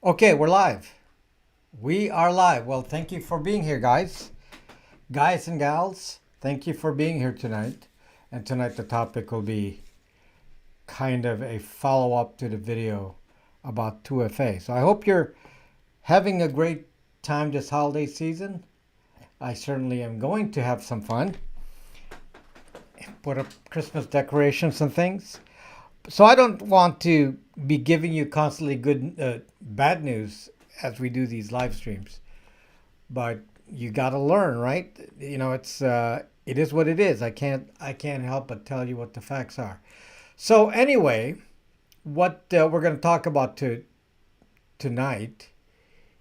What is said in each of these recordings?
Okay, we're live. We are live. Well, thank you for being here, guys. Guys and gals, thank you for being here tonight. And tonight the topic will be kind of a follow-up to the video about 2FA. So I hope you're having a great time this holiday season. I certainly am going to have some fun. Put up Christmas decorations and things. So I don't want to be giving you constantly bad news as we do these live streams, but you got to learn, right? You know, it is what it is. I can't help but tell you what the facts are. So anyway, what we're going to talk about tonight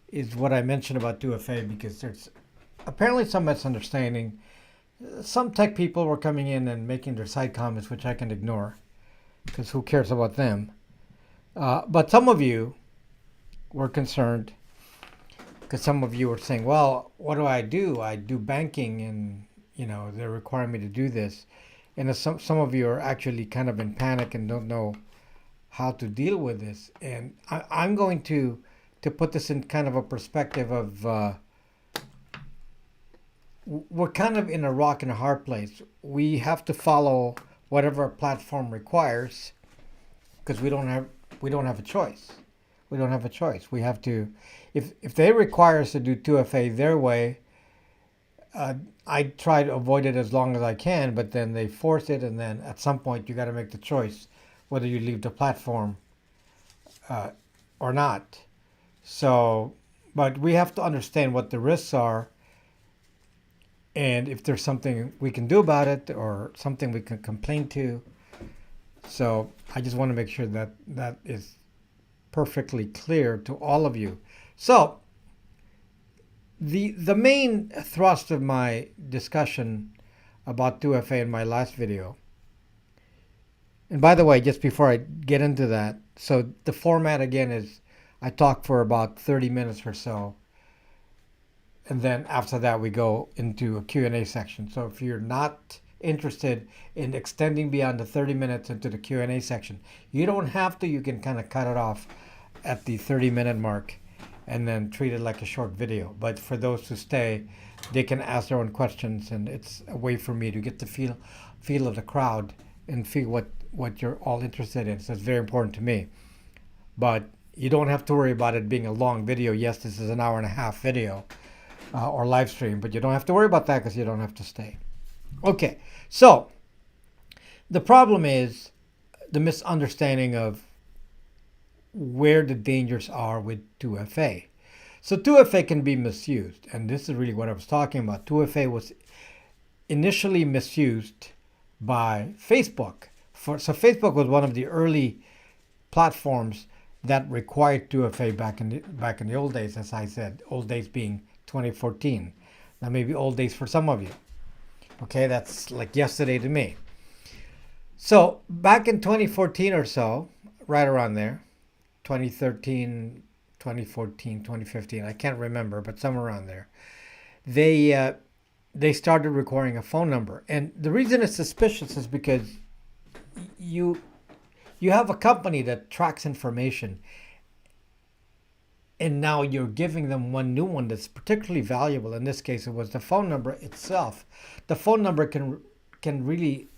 is what I mentioned about 2FA, because there's apparently some misunderstanding. Some tech people were coming in and making their side comments, which I can ignore because who cares about them? But some of you were concerned because some of you were saying, well, what do? I do banking and, they're requiring me to do this. And some of you are actually kind of in panic and don't know how to deal with this. And I'm going to put this in kind of a perspective of we're kind of in a rock and a hard place. We have to follow whatever a platform requires because we don't have a choice. We don't have a choice. We have to, if they require us to do 2FA their way, I try to avoid it as long as I can, but then they force it, and then at some point you got to make the choice whether you leave the platform or not. So, but we have to understand what the risks are, and if there's something we can do about it or something we can complain to. So I just want to make sure that that is perfectly clear to all of you. So the main thrust of my discussion about 2FA in my last video, and by the way, just before I get into that, so the format again is I talk for about 30 minutes or so, and then after that we go into a Q&A section. So if you're not interested in extending beyond the 30 minutes into the Q&A section, you don't have to. You can kind of cut it off at the 30-minute mark and then treat it like a short video. But for those who stay, they can ask their own questions, and it's a way for me to get the feel of the crowd and feel what you're all interested in. So it's very important to me. But you don't have to worry about it being a long video. Yes, this is an hour and a half video or live stream, but you don't have to worry about that because you don't have to stay. Okay, so the problem is the misunderstanding of where the dangers are with 2FA. So 2FA can be misused, and this is really what I was talking about. 2FA was initially misused by Facebook. So Facebook was one of the early platforms that required 2FA back in the old days, as I said, old days being 2014. Now maybe old days for some of you. Okay, that's like yesterday to me. So back in 2014 or so, right around there, 2013, 2014, 2015, I can't remember, but somewhere around there, they started requiring a phone number. And the reason it's suspicious is because you have a company that tracks information, and now you're giving them one new one that's particularly valuable. In this case, it was the phone number itself. The phone number can really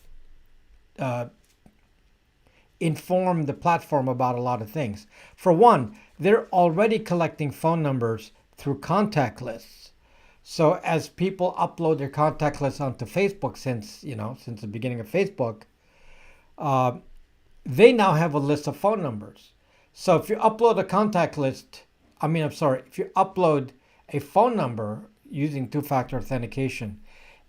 inform the platform about a lot of things. For one, they're already collecting phone numbers through contact lists. So as people upload their contact lists onto Facebook, since the beginning of Facebook, they now have a list of phone numbers. So if you upload a contact list, if you upload a phone number using two-factor authentication,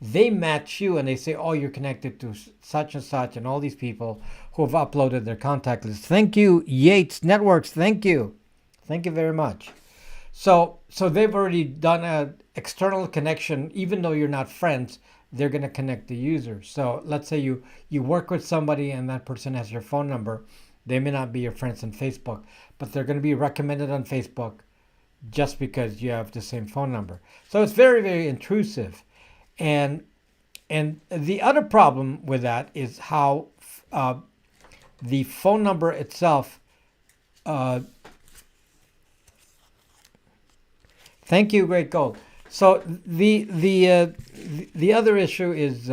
they match you and they say, oh, you're connected to such and such and all these people who have uploaded their contact list. Thank you, Yates Networks. Thank you. Thank you very much. So they've already done an external connection. Even though you're not friends, they're going to connect the user. So let's say you work with somebody and that person has your phone number. They may not be your friends on Facebook, but they're going to be recommended on Facebook just because you have the same phone number. So it's very, very intrusive. And the other problem with that is how the phone number itself Thank you, Great Gold. So the other issue is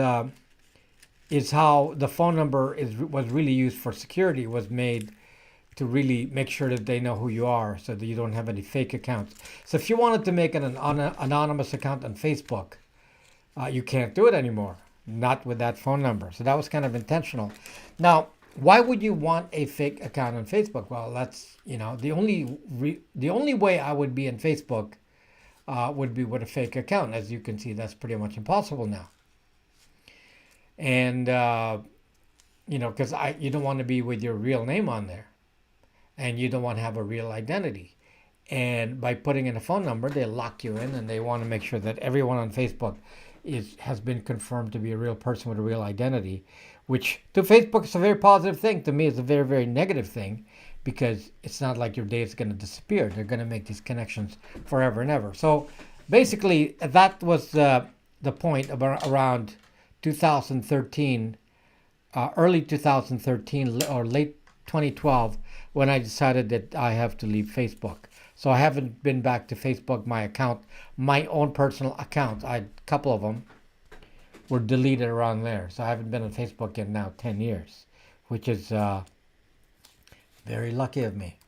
how the phone number was really used for security. Was made to really make sure that they know who you are, so that you don't have any fake accounts. So if you wanted to make an anonymous account on Facebook, you can't do it anymore. Not with that phone number. So that was kind of intentional. Now, why would you want a fake account on Facebook? Well, that's the only way I would be in Facebook would be with a fake account. As you can see, that's pretty much impossible now. And because you don't want to be with your real name on there, and you don't want to have a real identity. And by putting in a phone number, they lock you in, and they want to make sure that everyone on Facebook has been confirmed to be a real person with a real identity, which to Facebook is a very positive thing. To me, it's a very, very negative thing, because it's not like your data is going to disappear. They're going to make these connections forever and ever. So basically, that was the point about around 2013, early 2013 or late 2012, when I decided that I have to leave Facebook. So I haven't been back to Facebook. My account, my own personal account, a couple of them were deleted around there. So I haven't been on Facebook in now 10 years, which is very lucky of me.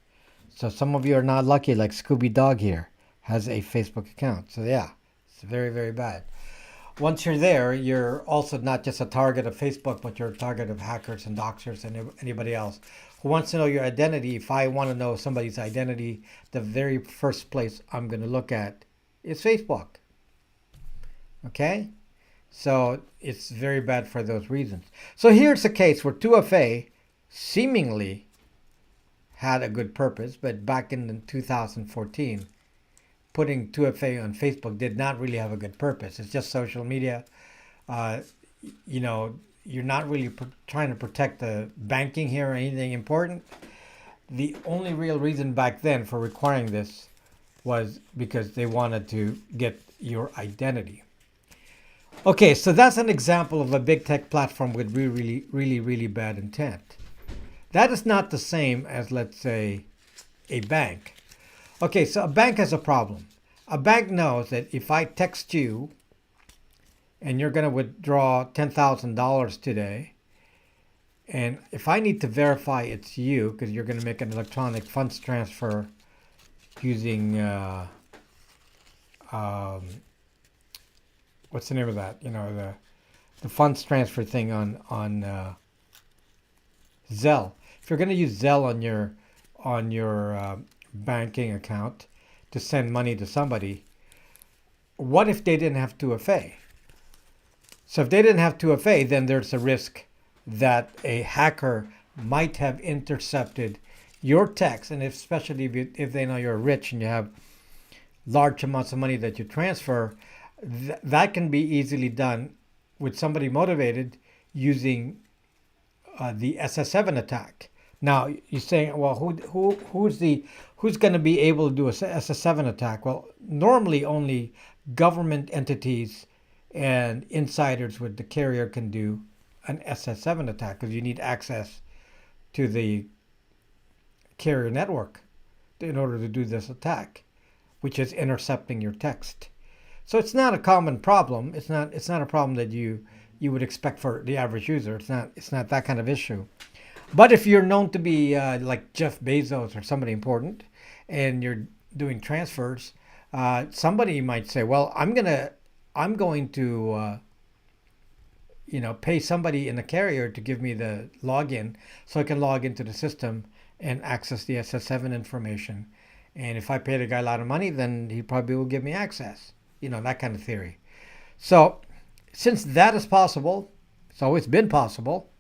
So some of you are not lucky, like Scooby Dog here has a Facebook account. So yeah, it's very, very bad. Once you're there, you're also not just a target of Facebook, but you're a target of hackers and doxers and anybody else who wants to know your identity. If I want to know somebody's identity, the very first place I'm going to look at is Facebook. Okay? So it's very bad for those reasons. So here's a case where 2FA seemingly had a good purpose, but back in 2014, putting 2FA on Facebook did not really have a good purpose. It's just social media. You're not really trying to protect the banking here or anything important. The only real reason back then for requiring this was because they wanted to get your identity. Okay, so that's an example of a big tech platform with really, really, really bad intent. That is not the same as, let's say, a bank. Okay, so a bank has a problem. A bank knows that if I text you and you're going to withdraw $10,000 today, and if I need to verify it's you, because you're going to make an electronic funds transfer using, what's the name of that? The funds transfer thing on Zelle. If you're going to use Zelle on your banking account to send money to somebody, what if they didn't have 2FA? So if they didn't have 2FA, then there's a risk that a hacker might have intercepted your text, and especially if they know you're rich and you have large amounts of money that you transfer, that can be easily done with somebody motivated using the SS7 attack. Now you're saying, well, who's going to be able to do a SS7 attack? Well, normally only government entities and insiders with the carrier can do an SS7 attack, because you need access to the carrier network in order to do this attack, which is intercepting your text. So it's not a common problem. It's not a problem that you would expect for the average user. It's not that kind of issue. But if you're known to be like Jeff Bezos or somebody important, and you're doing transfers, somebody might say, well, I'm going to pay somebody in the carrier to give me the login so I can log into the system and access the SS7 information. And if I pay the guy a lot of money, then he probably will give me access. That kind of theory. So since that is possible, it's always been possible.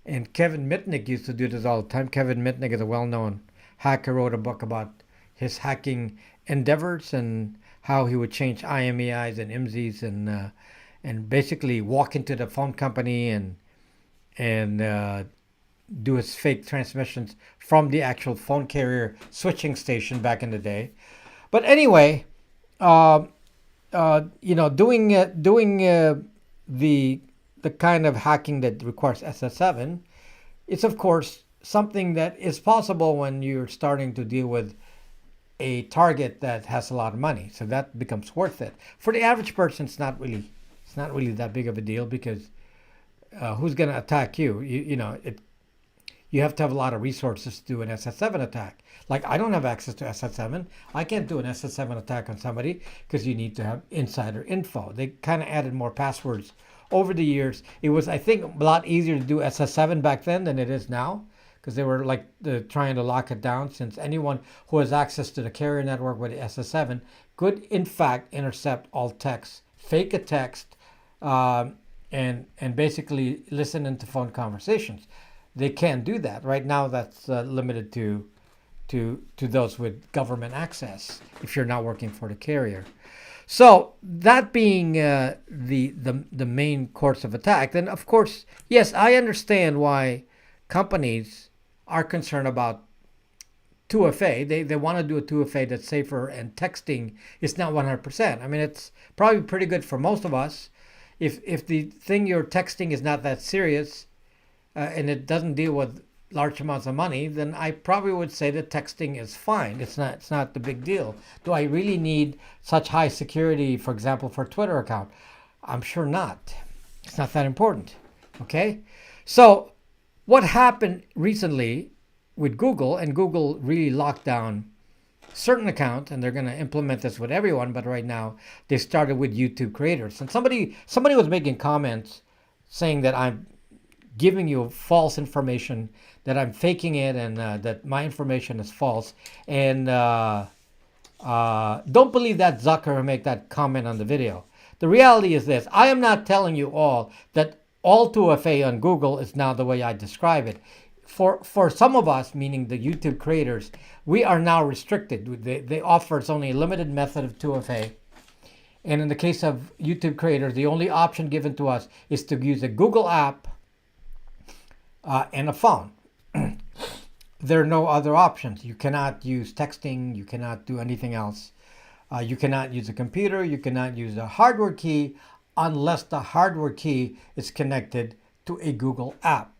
And Kevin Mitnick used to do this all the time. Kevin Mitnick is a well-known hacker, wrote a book about his hacking endeavors and how he would change IMEIs and IMSIs and basically walk into the phone company and do his fake transmissions from the actual phone carrier switching station back in the day. But anyway, doing the kind of hacking that requires SS7, it's of course something that is possible when you're starting to deal with a target that has a lot of money, so that becomes worth it. For the average person, it's not really that big of a deal because who's going to attack you? You have to have a lot of resources to do an SS7 attack. Like, I don't have access to SS7. I can't do an SS7 attack on somebody because you need to have insider info. They kind of added more passwords over the years. It was, I think, a lot easier to do SS7 back then than it is now, because they were like trying to lock it down, since anyone who has access to the carrier network with the SS7 could in fact intercept all texts, fake a text, and basically listen into phone conversations. They can't do that right now. That's limited to those with government access if you're not working for the carrier. So that being the main course of attack, then of course, yes, I understand why companies are concerned about 2FA. They want to do a 2FA that's safer, and texting is not 100%. I mean, it's probably pretty good for most of us. If the thing you're texting is not that serious, and it doesn't deal with large amounts of money, then I probably would say that texting is fine. It's not the big deal. Do I really need such high security, for example, for a Twitter account? I'm sure not. It's not that important. Okay? So what happened recently with Google, and Google really locked down certain accounts, and they're going to implement this with everyone, but right now they started with YouTube creators. And somebody was making comments saying that I'm giving you false information, that I'm faking it, and that my information is false. And don't believe that Zucker who made that comment on the video. The reality is this: I am not telling you all that all 2FA on Google is now the way I describe it. For some of us, meaning the YouTube creators, we are now restricted. They offer only a limited method of 2FA. And in the case of YouTube creators, the only option given to us is to use a Google app and a phone. There are no other options. You cannot use texting. You cannot do anything else. You cannot use a computer. You cannot use a hardware key unless the hardware key is connected to a Google app.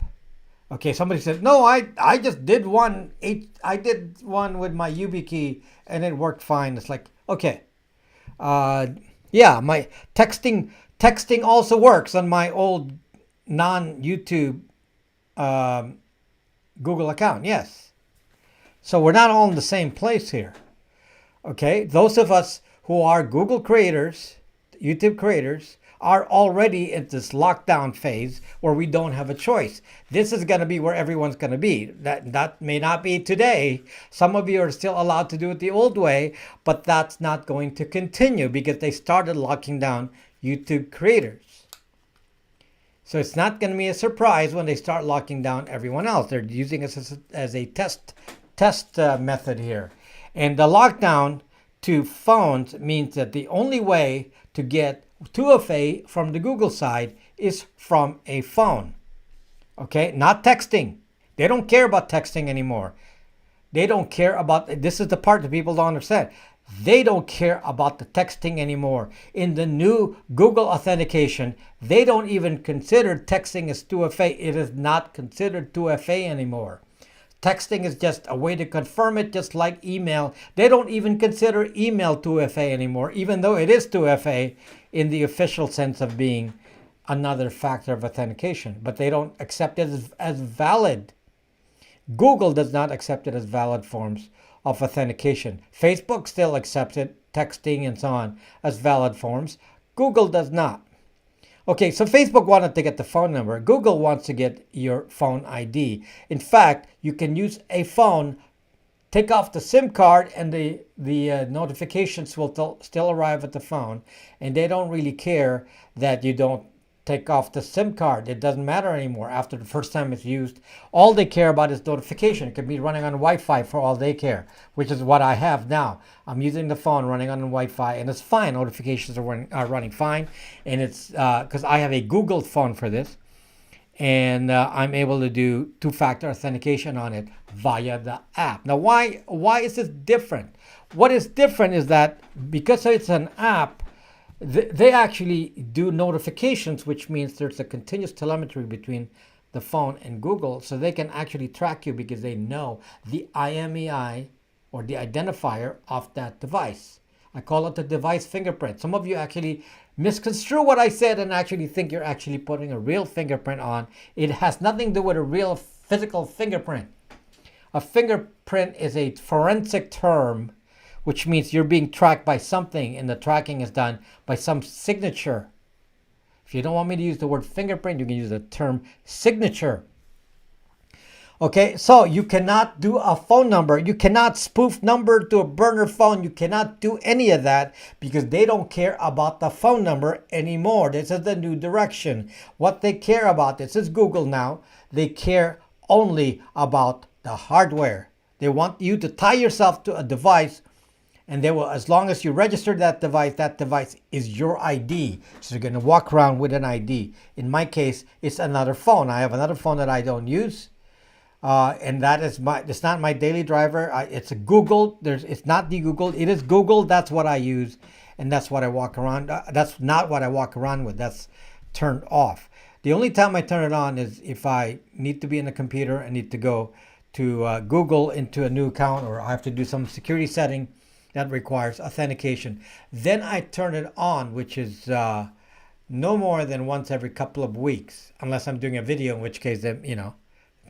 Okay, somebody said, no, I just did one. I did one with my YubiKey and it worked fine. It's like, okay. Yeah, my texting also works on my old non-YouTube Google account. Yes. So we're not all in the same place here. Okay, those of us who are Google creators, YouTube creators, are already in this lockdown phase where we don't have a choice. This is going to be where everyone's going to be. That may not be today. Some of you are still allowed to do it the old way, but that's not going to continue because they started locking down YouTube creators. So it's not going to be a surprise when they start locking down everyone else. They're using it as a test method here. And the lockdown to phones means that the only way to get 2FA from the Google side is from a phone. Okay, not texting. They don't care about texting anymore. They don't care about, this is the part that people don't understand. They don't care about the texting anymore. In the new Google Authentication, they don't even consider texting as 2FA. It is not considered 2FA anymore. Texting is just a way to confirm it, just like email. They don't even consider email 2FA anymore, even though it is 2FA in the official sense of being another factor of authentication. But they don't accept it as valid. Google does not accept it as valid forms of authentication. Facebook still accepts it, texting and so on, as valid forms. Google does not. Okay, so Facebook wanted to get the phone number. Google wants to get your phone ID. In fact, you can use a phone, take off the SIM card, and the notifications will still arrive at the phone. And they don't really care that you don't take off the SIM card. It doesn't matter anymore after the first time it's used. All they care about is notification. It could be running on Wi-Fi for all they care, which is what I have now. I'm using the phone running on Wi-Fi, and it's fine. Notifications are running fine, and it's because I have a Google phone for this, and I'm able to do two-factor authentication on it via the app. Now, why is this different? What is different is that because it's an app, they actually do notifications, which means there's a continuous telemetry between the phone and Google, so they can actually track you because they know the IMEI or the identifier of that device. I call it the device fingerprint. Some of you actually misconstrue what I said and actually think you're actually putting a real fingerprint on. It has nothing to do with a real physical fingerprint. A fingerprint is a forensic term, which means you're being tracked by something, and the tracking is done by some signature. If you don't want me to use the word fingerprint, you can use the term signature. Okay, so you cannot do a phone number. You cannot spoof number to a burner phone. You cannot do any of that because they don't care about the phone number anymore. This is the new direction. What they care about, this is Google now, they care only about the hardware. They want you to tie yourself to a device, and they will, as long as you register that device is your ID. So you're going to walk around with an ID. In my case, it's another phone. I have another phone that I don't use. And that is it's not my daily driver. It's a Google. It's not the Google. It is Google. That's what I use. And that's what I walk around. That's not what I walk around with. That's turned off. The only time I turn it on is if I need to be in the computer. I need to go to Google into a new account, or I have to do some security setting that requires authentication. Then I turn it on, which is no more than once every couple of weeks, unless I'm doing a video, in which case, then,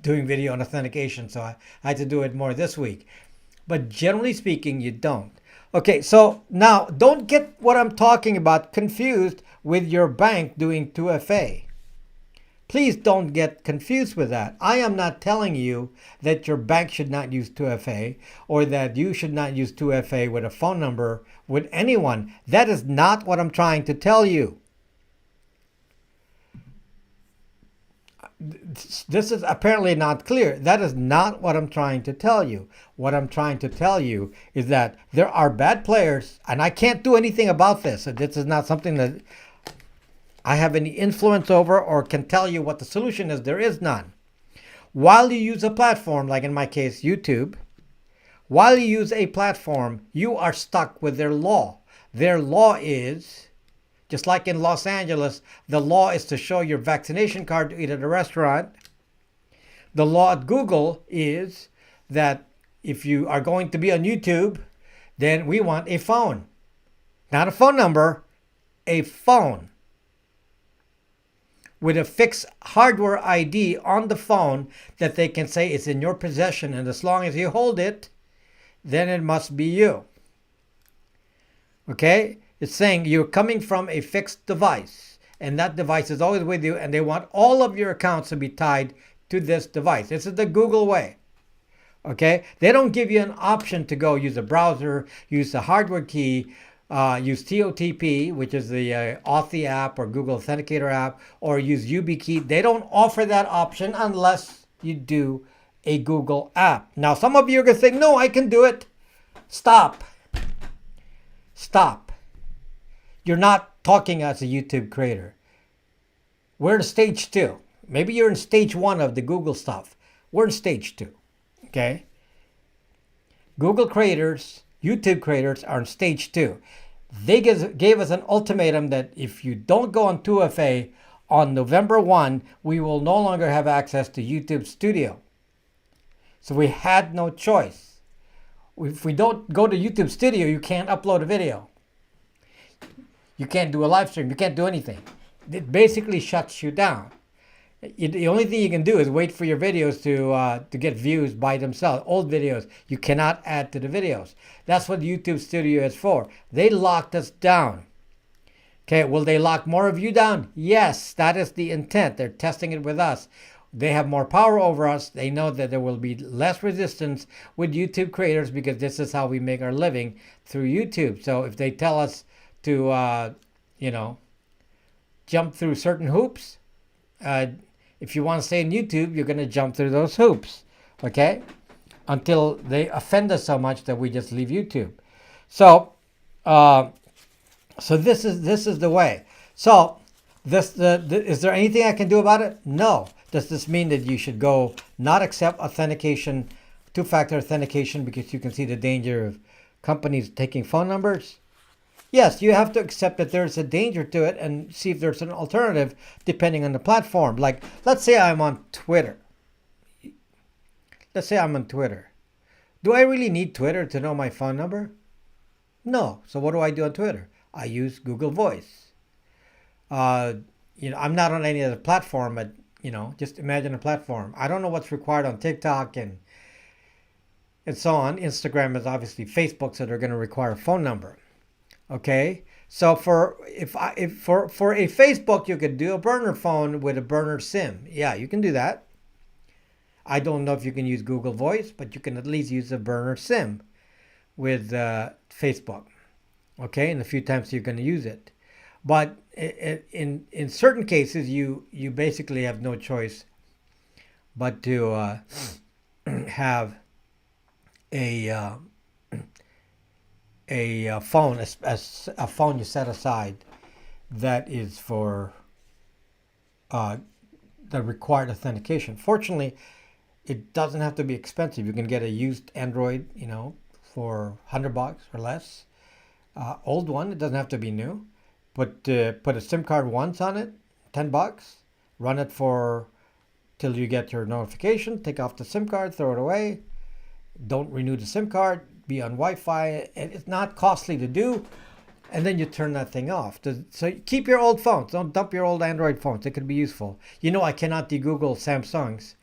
doing video on authentication, so I had to do it more this week. But generally speaking, you don't. Okay, so now don't get what I'm talking about confused with your bank doing 2FA. Please don't get confused with that. I am not telling you that your bank should not use 2FA or that you should not use 2FA with a phone number with anyone. That is not what I'm trying to tell you. This is apparently not clear. That is not what I'm trying to tell you. What I'm trying to tell you is that there are bad players, and I can't do anything about this. This is not something that I have any influence over or can tell you what the solution is. There is none. While you use a platform, like in my case, YouTube, while you use a platform, you are stuck with their law. Their law is, just like in Los Angeles, the law is to show your vaccination card to eat at a restaurant. The law at Google is that if you are going to be on YouTube, then we want a phone. Not a phone number, a phone. With a fixed hardware ID on the phone that they can say it's in your possession, and as long as you hold it, then it must be you. Okay? It's saying you're coming from a fixed device, and that device is always with you, and they want all of your accounts to be tied to this device. This is the Google way. Okay? They don't give you an option to go use a browser, use the hardware key, use TOTP, which is the Authy app or Google Authenticator app, or use YubiKey. They don't offer that option unless you do a Google app. Now, some of you are going to think, no, I can do it. Stop. Stop. You're not talking as a YouTube creator. We're in stage 2. Maybe you're in stage 1 of the Google stuff. We're in stage 2. Okay? Google creators, YouTube creators are in stage 2. They gave us an ultimatum that if you don't go on 2FA on November 1, we will no longer have access to YouTube Studio. So we had no choice. If we don't go to YouTube Studio, you can't upload a video. You can't do a live stream. You can't do anything. It basically shuts you down. The only thing you can do is wait for your videos to get views by themselves. Old videos, you cannot add to the videos. That's what YouTube Studio is for. They locked us down. Okay, will they lock more of you down? Yes, that is the intent. They're testing it with us. They have more power over us. They know that there will be less resistance with YouTube creators because this is how we make our living through YouTube. So if they tell us to, jump through certain hoops, if you want to stay on YouTube, you're going to jump through those hoops, okay? Until they offend us so much that we just leave YouTube. So, so this is the way. So, is there anything I can do about it? No. Does this mean that you should go not accept authentication, two-factor authentication, because you can see the danger of companies taking phone numbers? Yes, you have to accept that there's a danger to it and see if there's an alternative depending on the platform. Like, let's say I'm on Twitter. Do I really need Twitter to know my phone number? No. So what do I do on Twitter? I use Google Voice. Uh, I'm not on any other platform, but just imagine a platform. I don't know what's required on TikTok and so on. Instagram is obviously Facebook, so they're going to require a phone number. Okay, so for a Facebook, you could do a burner phone with a burner SIM. Yeah, you can do that. I don't know if you can use Google Voice, but you can at least use a burner SIM with Facebook. Okay, and a few times you're going to use it. But in certain cases, you basically have no choice but to have a phone, as a phone you set aside that is for uh, the required authentication. Fortunately, it doesn't have to be expensive. You can get a used Android, for $100 or less. Old one, it doesn't have to be new. Put a SIM card once on it, $10. Run it for till you get your notification. Take off the SIM card, throw it away. Don't renew the SIM card. Be on Wi-Fi. It's not costly to do. And then you turn that thing off. So keep your old phones. Don't dump your old Android phones. It could be useful. I cannot de-Google Samsungs.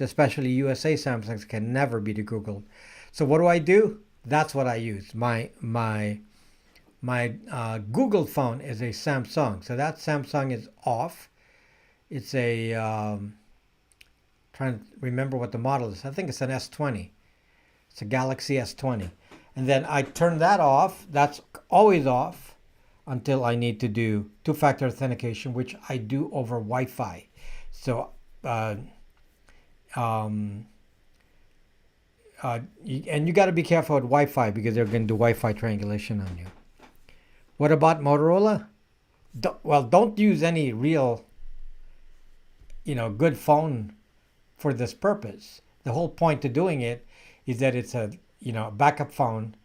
Especially USA Samsungs can never be de-Googled. So what do? That's what I use. My Google phone is a Samsung. So that Samsung is off. It's a trying to remember what the model is. I think it's an S20. It's a Galaxy S20. And then I turn that off. That's always off until I need to do two-factor authentication, which I do over Wi-Fi. So, and you got to be careful with Wi-Fi because they're going to do Wi-Fi triangulation on you. What about Motorola? Don't use any real, good phone for this purpose. The whole point to doing it is that it's a backup phone.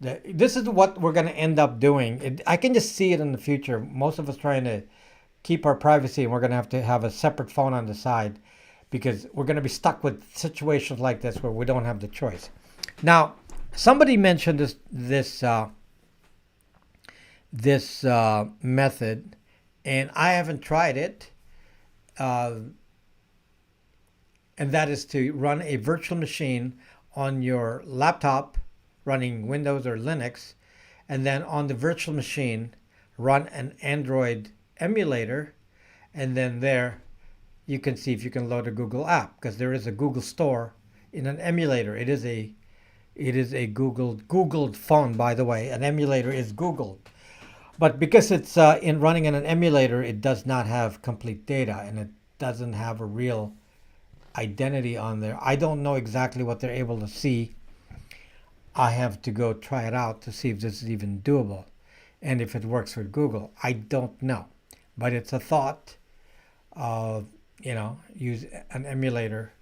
This is what we're going to end up doing. I can just see it in the future. Most of us trying to keep our privacy, and we're going to have a separate phone on the side because we're going to be stuck with situations like this where we don't have the choice. Now, somebody mentioned this method, and I haven't tried it. And that is to run a virtual machine on your laptop running Windows or Linux, and then on the virtual machine run an Android emulator, and then there you can see if you can load a Google app, because there is a Google store in an emulator. It is a Googled phone, by the way. An emulator is Googled. But because it's in running in an emulator, it does not have complete data, and it doesn't have a real identity on there. I don't know exactly what they're able to see. I have to go try it out to see if this is even doable and if it works with Google. I don't know, but it's a thought of, use an emulator.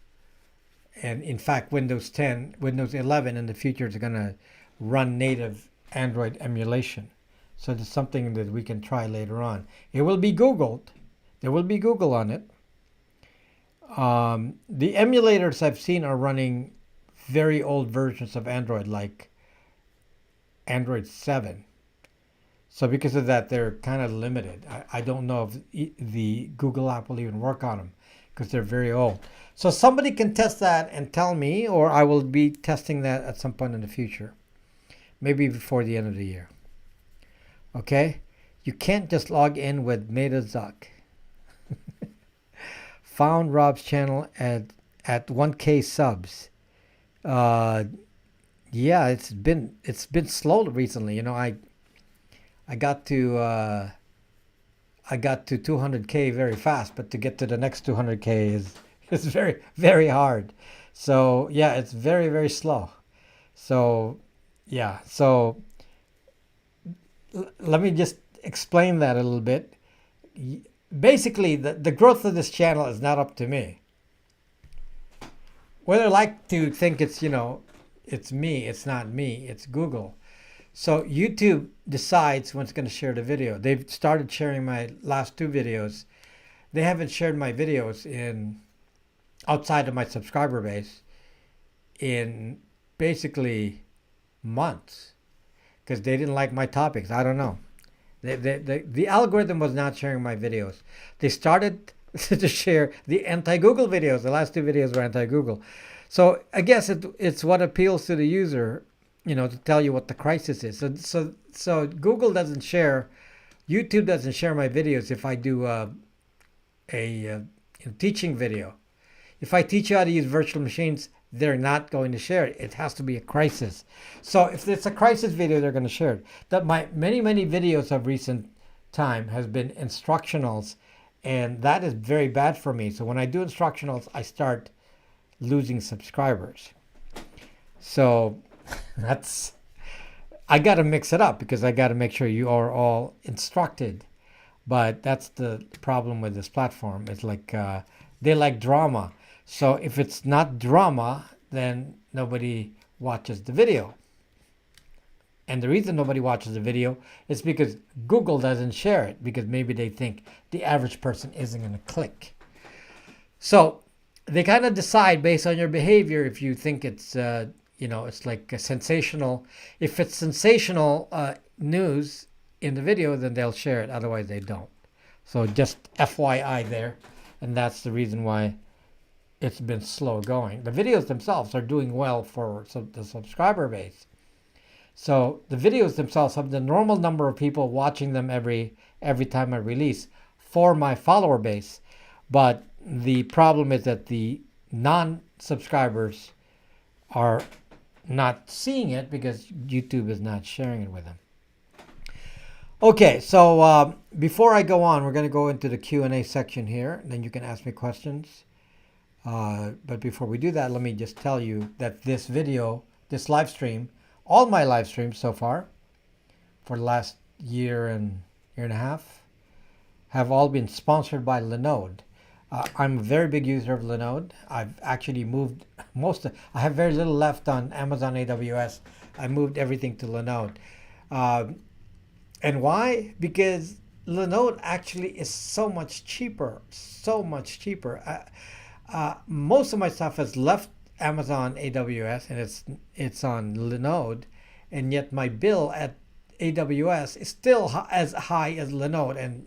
And in fact, Windows 10, Windows 11 in the future is going to run native Android emulation. So it's something that we can try later on. It will be Googled. There will be Google on it. The emulators I've seen are running very old versions of Android, like Android 7. So because of that, they're kind of limited. I don't know if the Google app will even work on them because they're very old. So somebody can test that and tell me, or I will be testing that at some point in the future, maybe before the end of the year. Okay? You can't just log in with Meta Zuck. Found Rob's channel at 1K subs. Yeah, it's been slow recently. I got to 200K very fast, but to get to the next 200K is very, very hard. So yeah, it's very, very slow. So yeah, so let me just explain that a little bit. Basically, the growth of this channel is not up to me. Whether I like to think it's it's me, it's not me, it's Google. So YouTube decides when it's going to share the video. They've started sharing my last two videos. They haven't shared my videos outside of my subscriber base in basically months because they didn't like my topics. I don't know. The algorithm was not sharing my videos. They started to share the anti-Google videos. The last two videos were anti-Google. So I guess it's what appeals to the user, to tell you what the crisis is. So Google doesn't share, YouTube doesn't share my videos if I do a teaching video. If I teach you how to use virtual machines, they're not going to share it. It has to be a crisis. So if it's a crisis video, they're going to share it. That my many videos of recent time has been instructionals, and that is very bad for me. So when I do instructionals, I start losing subscribers. So I got to mix it up because I got to make sure you are all instructed. But that's the problem with this platform. It's like they like drama. So if it's not drama, then nobody watches the video. And the reason nobody watches the video is because Google doesn't share it, because maybe they think the average person isn't going to click. So they kind of decide based on your behavior if you think it's, it's like a sensational. If it's sensational news in the video, then they'll share it. Otherwise, they don't. So just FYI there. And that's the reason why it's been slow going. The videos themselves are doing well for the subscriber base. So the videos themselves have the normal number of people watching them every time I release for my follower base. But the problem is that the non-subscribers are not seeing it because YouTube is not sharing it with them. Okay, so before I go on, we're going to go into the Q&A section here. Then you can ask me questions. But before we do that, let me just tell you that this video, this live stream, all my live streams so far for the last year and a half have all been sponsored by Linode. I'm a very big user of Linode. I've actually moved I have very little left on Amazon AWS. I moved everything to Linode. And why? Because Linode actually is so much cheaper. Most of my stuff has left Amazon AWS and it's on Linode, and yet my bill at AWS is still as high as Linode, and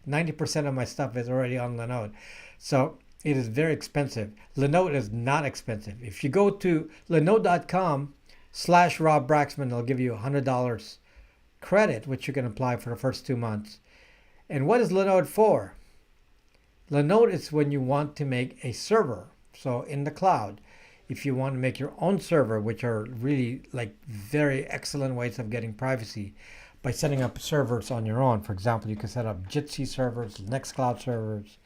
90% of my stuff is already on Linode. So it is very expensive. Linode is not expensive. If you go to linode.com/Rob Braxman, they'll give you $100 credit, which you can apply for the first 2 months. And what is Linode for? Linode is when you want to make a server. So in the cloud, if you want to make your own server, which are really like very excellent ways of getting privacy by setting up servers on your own. For example, you can set up Jitsi servers, Nextcloud servers,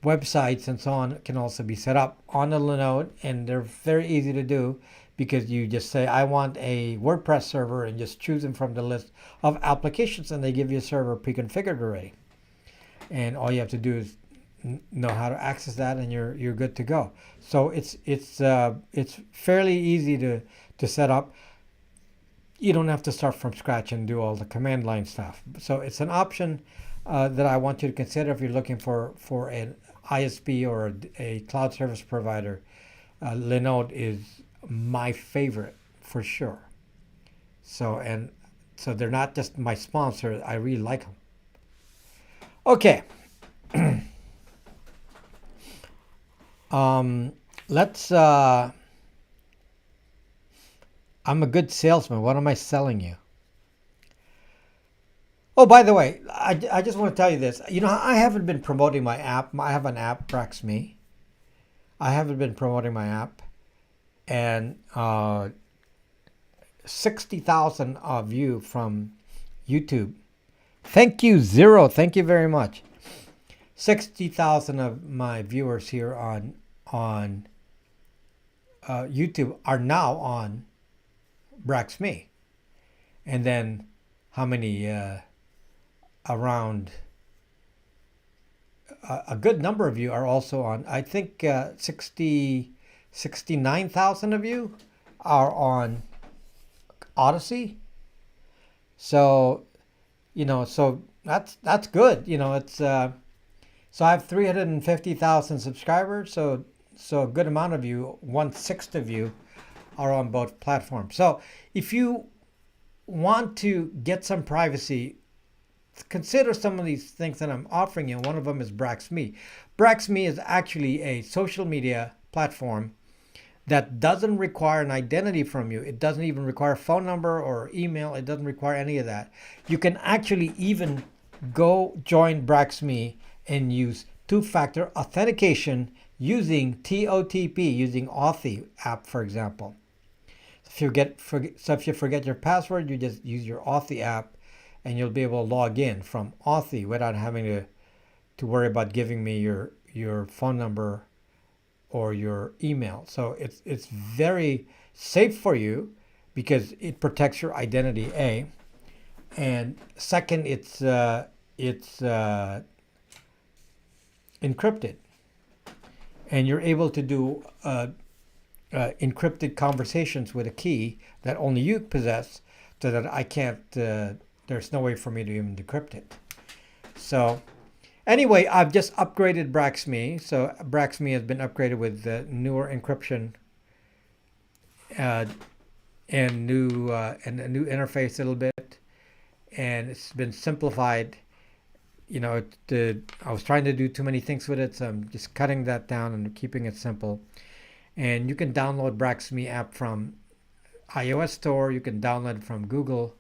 websites, and so on can also be set up on the Linode, and they're very easy to do because you just say, I want a WordPress server, and just choose them from the list of applications, and they give you a server pre-configured already. And all you have to do is know how to access that, and you're good to go. So it's fairly easy to set up. You don't have to start from scratch and do all the command line stuff. So it's an option that I want you to consider if you're looking for an ISP or a cloud service provider. Linode is my favorite for sure. So they're not just my sponsor. I really like them. Okay. Let's I'm a good salesman. What am I selling you? Oh, by the way, I just want to tell you this. I haven't been promoting my app. I have an app, BraxMe. I haven't been promoting my app. And 60,000 of you from YouTube. Thank you, Zero. Thank you very much. 60,000 of my viewers here on YouTube are now on BraxMe. And then how many around a good number of you are also on, I think 69,000 of you are on Odyssey. So so that's good. It's so I have 350,000 subscribers, so So a good amount of you, 1/6 of you, are on both platforms. So if you want to get some privacy, consider some of these things that I'm offering you. One of them is BraxMe. BraxMe is actually a social media platform that doesn't require an identity from you. It doesn't even require a phone number or email. It doesn't require any of that. You can actually even go join BraxMe and use two-factor authentication using TOTP, using Authy app, for example. So if you forget your password, you just use your Authy app, and you'll be able to log in from Authy without having to worry about giving me your phone number or your email. So it's very safe for you because it protects your identity, A, and second, it's encrypted, and you're able to do encrypted conversations with a key that only you possess, so that I can't. There's no way for me to even decrypt it. So anyway, I've just upgraded BraxMe. So BraxMe has been upgraded with the newer encryption and a new interface a little bit, and it's been simplified. I was trying to do too many things with it, so I'm just cutting that down and keeping it simple. And you can download BraxMe app from iOS Store. You can download it from Google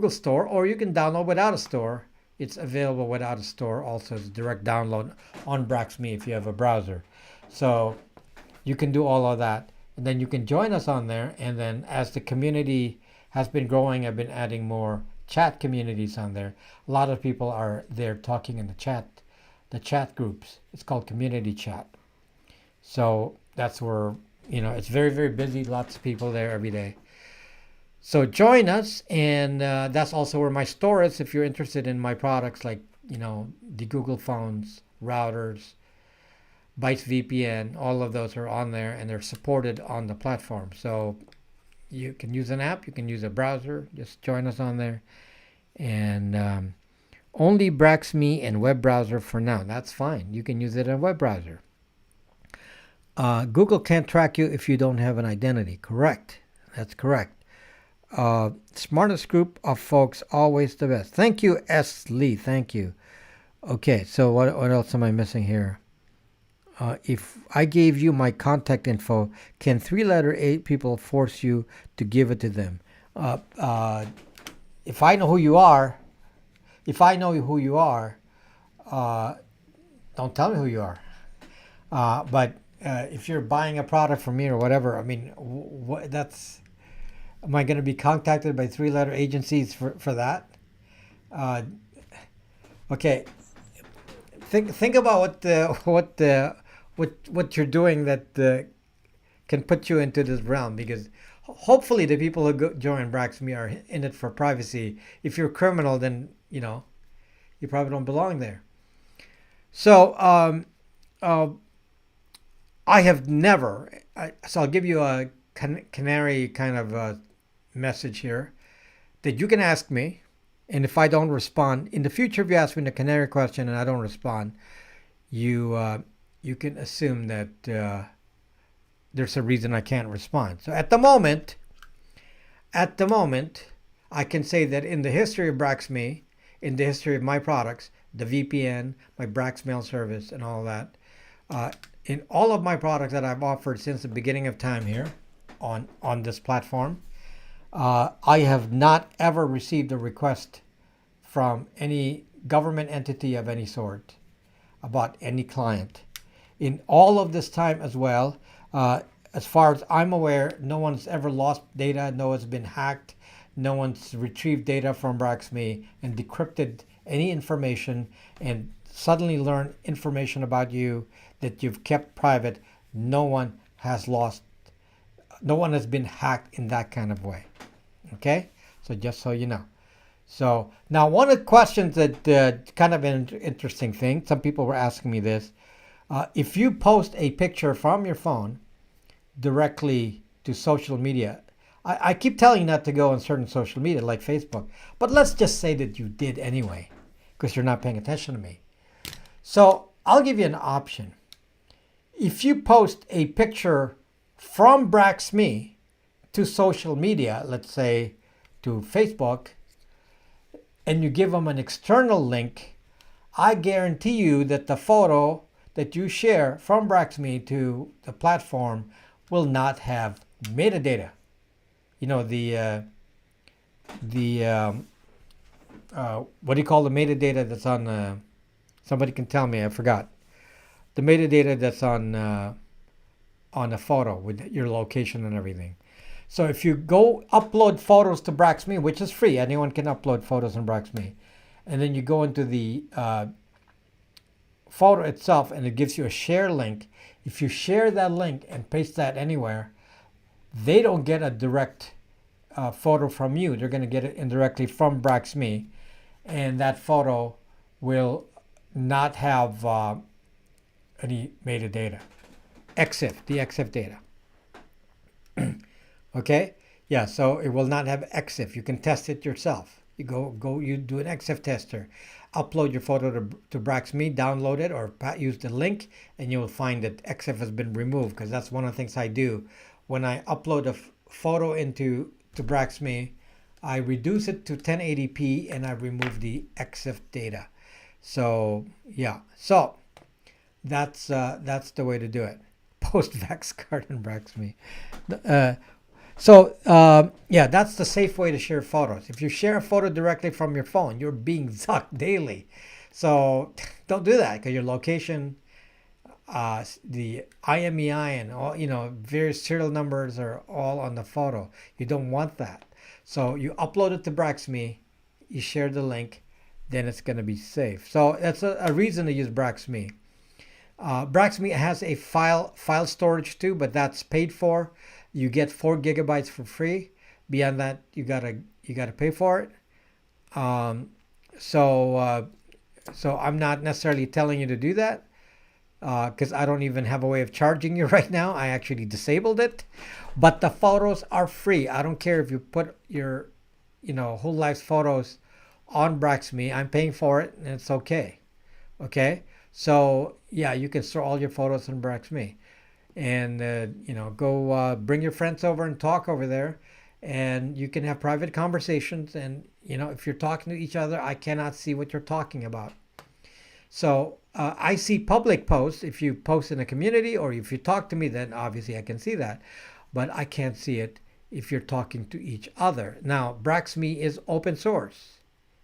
Store, or you can download without a store. It's available without a store also. It's direct download on BraxMe if you have a browser. So you can do all of that. And then you can join us on there. And then as the community has been growing, I've been adding more chat communities on there. A lot of people are there talking in the chat groups. It's called community chat. So that's where, it's very, very busy. Lots of people there every day. So join us, and that's also where my store is if you're interested in my products, like, the Google phones, routers, Bytes VPN, all of those are on there, and they're supported on the platform. So you can use an app, you can use a browser, just join us on there. And only BraxMe and web browser for now. That's fine. You can use it in a web browser. Google can't track you if you don't have an identity. Correct. That's correct. Smartest group of folks, always the best. Thank you, S. Lee. Thank you. Okay, so what else am I missing here? If I gave you my contact info, can 3-letter 8 people force you to give it to them? If I know who you are, don't tell me who you are. But if you're buying a product from me or whatever, I mean, am I going to be contacted by 3-letter agencies for that? Okay. Think about what you're doing that can put you into this realm, because hopefully the people who join BraxMe are in it for privacy. If you're a criminal, then you probably don't belong there. So I have never. So I'll give you a canary kind of message here that you can ask me, and if I don't respond in the future, if you ask me the canary question and I don't respond, you can assume that there's a reason I can't respond. So at the moment, I can say that in the history of BraxMe, in the history of my products, the VPN, my BraxMail service, and all that, in all of my products that I've offered since the beginning of time here on this platform, I have not ever received a request from any government entity of any sort about any client. In all of this time as well, as far as I'm aware, no one's ever lost data, no one's been hacked, no one's retrieved data from BraxMe and decrypted any information and suddenly learned information about you that you've kept private. No one has been hacked in that kind of way. Okay? So just so you know. So now one of the questions that kind of an interesting thing, some people were asking me this, if you post a picture from your phone directly to social media, I keep telling you not to go on certain social media like Facebook, but let's just say that you did anyway, because you're not paying attention to me. So I'll give you an option. If you post a picture from BraxMe to social media, let's say to Facebook, and you give them an external link, I guarantee you that the photo that you share from BraxMe to the platform will not have metadata. You know, what do you call the metadata that's on, somebody can tell me, I forgot. The metadata that's on a photo with your location and everything. So if you go upload photos to BraxMe, which is free, anyone can upload photos in BraxMe, and then you go into the photo itself and it gives you a share link. If you share that link and paste that anywhere, they don't get a direct photo from you. They're going to get it indirectly from BraxMe, and that photo will not have any metadata. EXIF, the EXIF data. Okay? Yeah, so it will not have EXIF. You can test it yourself. You do an EXIF tester. Upload your photo to BraxMe, download it, or use the link, and you will find that EXIF has been removed, because that's one of the things I do. When I upload a photo to BraxMe, I reduce it to 1080p and I remove the EXIF data. So yeah, so that's the way to do it. Post Vax card in BraxMe. Yeah, that's the safe way to share photos. If you share a photo directly from your phone, you're being zucked daily. So don't do that, because your location, the IMEI and all, various serial numbers are all on the photo. You don't want that. So you upload it to BraxMe, you share the link, then it's going to be safe. So that's a reason to use BraxMe. BraxMe has a file storage too, but that's paid for. You get 4 gigabytes for free. Beyond that, you gotta pay for it. So I'm not necessarily telling you to do that, because I don't even have a way of charging you right now. I actually disabled it, but the photos are free. I don't care if you put your, whole life's photos on BraxMe. I'm paying for it, and it's okay. Okay, so yeah, you can store all your photos on BraxMe, and go bring your friends over and talk over there, and you can have private conversations. And if you're talking to each other, I cannot see what you're talking about. So I see public posts. If you post in a community or if you talk to me, then obviously I can see that, but I can't see it if you're talking to each other. Now, BraxMe is open source.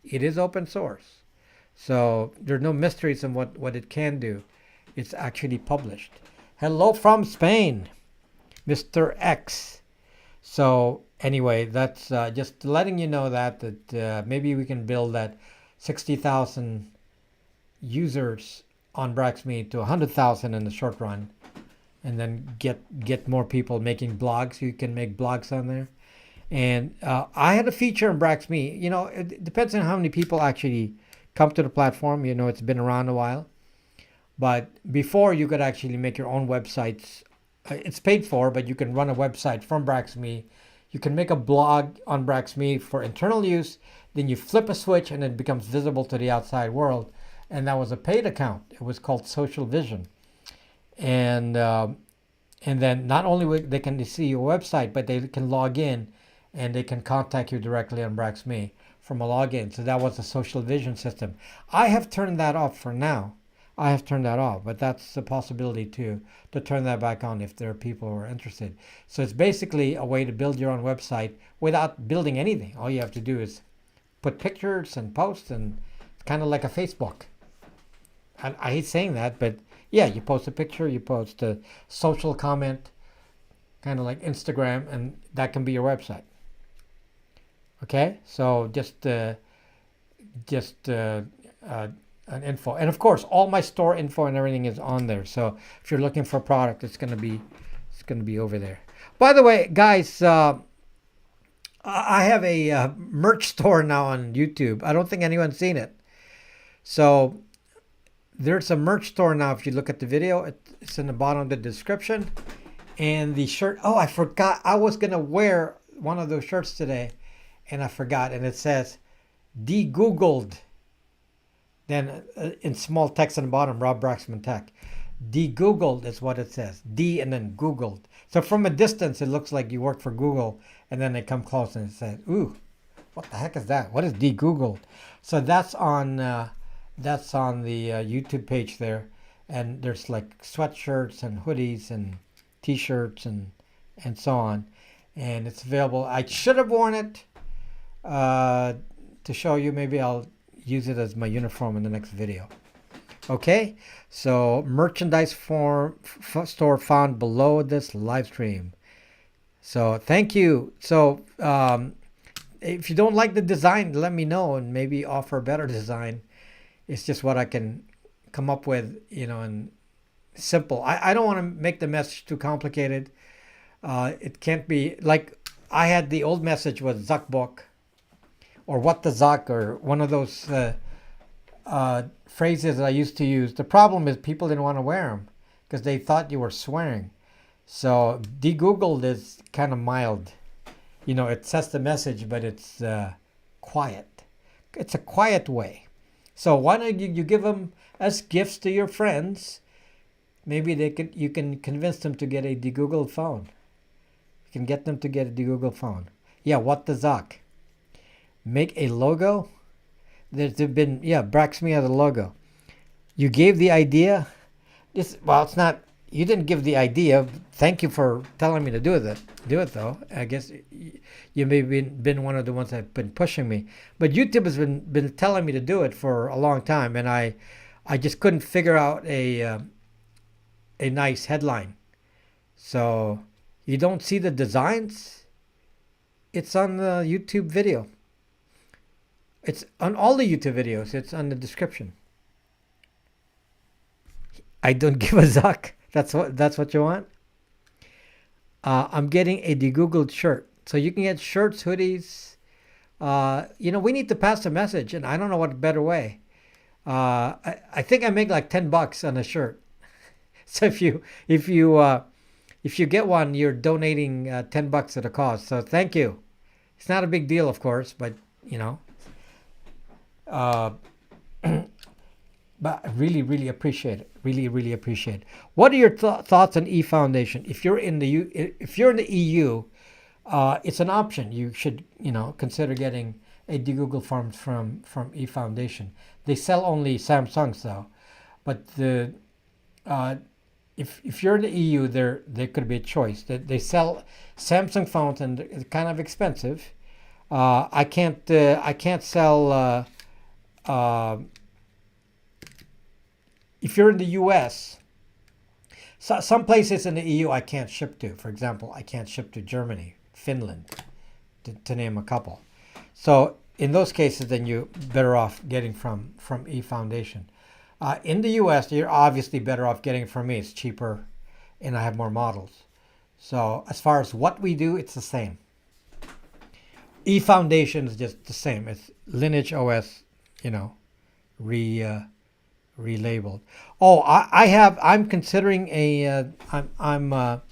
It is open source. So there's no mysteries in what it can do. It's actually published. Hello from Spain, Mr. X. So anyway, that's just letting you know that maybe we can build that 60,000 users on BraxMe to 100,000 in the short run, and then get more people making blogs. You can make blogs on there. And I had a feature in BraxMe. It depends on how many people actually come to the platform. It's been around a while. But before, you could actually make your own websites. It's paid for, but you can run a website from BraxMe. You can make a blog on BraxMe for internal use. Then you flip a switch and it becomes visible to the outside world. And that was a paid account. It was called Social Vision. And then not only they can see your website, but they can log in and they can contact you directly on BraxMe from a login. So that was the Social Vision system. I have turned that off for now. But that's a possibility to turn that back on if there are people who are interested. So it's basically a way to build your own website without building anything. All you have to do is put pictures and posts, and it's kind of like a Facebook. I hate saying that, but yeah, you post a picture, you post a social comment, kind of like Instagram, and that can be your website. Okay, so just an info, and of course all my store info and everything is on there. So if you're looking for a product, it's gonna be over there. By the way, guys, I have a merch store now on YouTube. I don't think anyone's seen it. So there's a merch store now. If you look at the video, it's in the bottom of the description. And the shirt, I forgot, I was gonna wear one of those shirts today and I forgot, and it says de-googled. Then in small text on the bottom, Rob Braxman Tech. De-Googled is what it says. D and then Googled. So from a distance, it looks like you work for Google, and then they come close and say, "Ooh, what the heck is that? What is de-Googled?" So that's on the YouTube page there, and there's like sweatshirts and hoodies and T-shirts and so on, and it's available. I should have worn it to show you. Maybe I'll use it as my uniform in the next video. Okay, so merchandise store found below this live stream. So thank you. So if you don't like the design, let me know and maybe offer a better design. It's just what I can come up with, and simple. I don't want to make the message too complicated. It can't be like I had the old message was Zuckbook or what the Zuck or one of those phrases that I used to use. The problem is people didn't want to wear them because they thought you were swearing. So de-Googled is kind of mild. It says the message, but it's quiet. It's a quiet way. So why don't you give them as gifts to your friends? Maybe you can convince them to get a de-Googled phone. You can get them to get a de-Googled phone. Yeah, what the Zuck? Make a logo? There's been, Braxme has a logo. You gave the idea. It's not, you didn't give the idea. Thank you for telling me to do it though. I guess you may have been one of the ones that have been pushing me. But YouTube has been telling me to do it for a long time, and I just couldn't figure out a nice headline. So you don't see the designs? It's on the YouTube video. It's on all the YouTube videos. It's on the description. I don't give a zuck. That's what you want? I'm getting a de-Googled shirt. So you can get shirts, hoodies. We need to pass a message, and I don't know what better way. I think I make like $10 on a shirt. So if you get one, you're donating $10 at a cause. So thank you. It's not a big deal, of course, but but I really, really appreciate it. Really, really appreciate it. What are your thoughts on eFoundation? If you're in the EU, it's an option. You should, consider getting a de-Google form from eFoundation. They sell only Samsungs though, but if you're in the EU, there could be a choice. They sell Samsung phones and they're kind of expensive. I can't sell. If you're in the US, some places in the EU I can't ship to. For example, I can't ship to Germany, Finland, to name a couple. So in those cases, then you're better off getting from eFoundation. In the US, you're obviously better off getting it from me. It's cheaper, and I have more models. So as far as what we do, it's the same. eFoundation is just the same. It's Lineage OS, relabeled. Oh, I'm considering I'm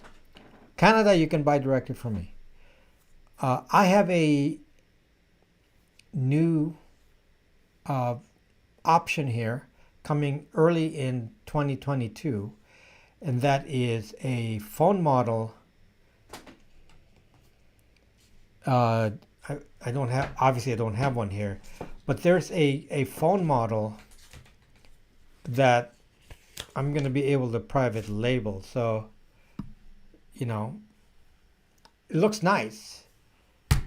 Canada. You can buy directly from me. I have a new option here coming early in 2022, and that is a phone model. I don't have one here, but there's a phone model that I'm going to be able to private label. So, it looks nice. It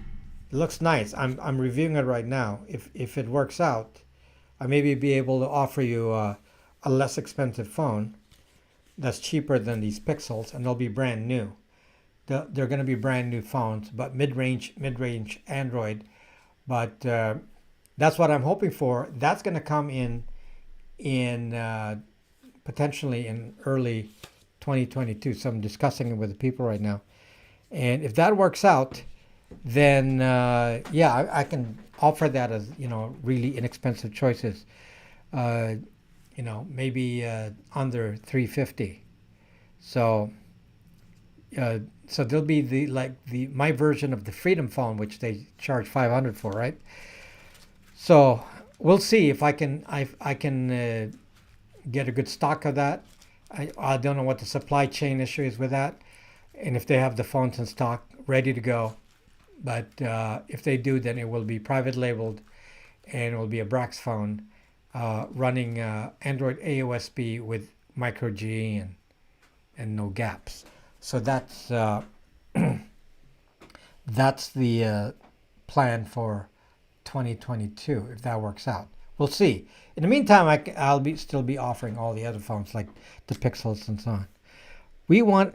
looks nice. I'm reviewing it right now. If it works out, I maybe be able to offer you a less expensive phone that's cheaper than these Pixels, and they'll be brand new. They're going to be brand new phones, but mid-range Android. But that's what I'm hoping for. That's going to come in potentially in early 2022. So I'm discussing it with the people right now. And if that works out, then I can offer that as really inexpensive choices. Maybe under $350. So there'll be my version of the Freedom phone, which they charge $500 for, right? So we'll see if I can get a good stock of that. I don't know what the supply chain issue is with that, and if they have the phones in stock ready to go. But if they do, then it will be private labeled, and it will be a Brax phone running Android AOSP with micro GE and no gaps. So that's that's the plan for 2022 if that works out. We'll see. In the meantime, I'll still be offering all the other phones like the Pixels and so on. We want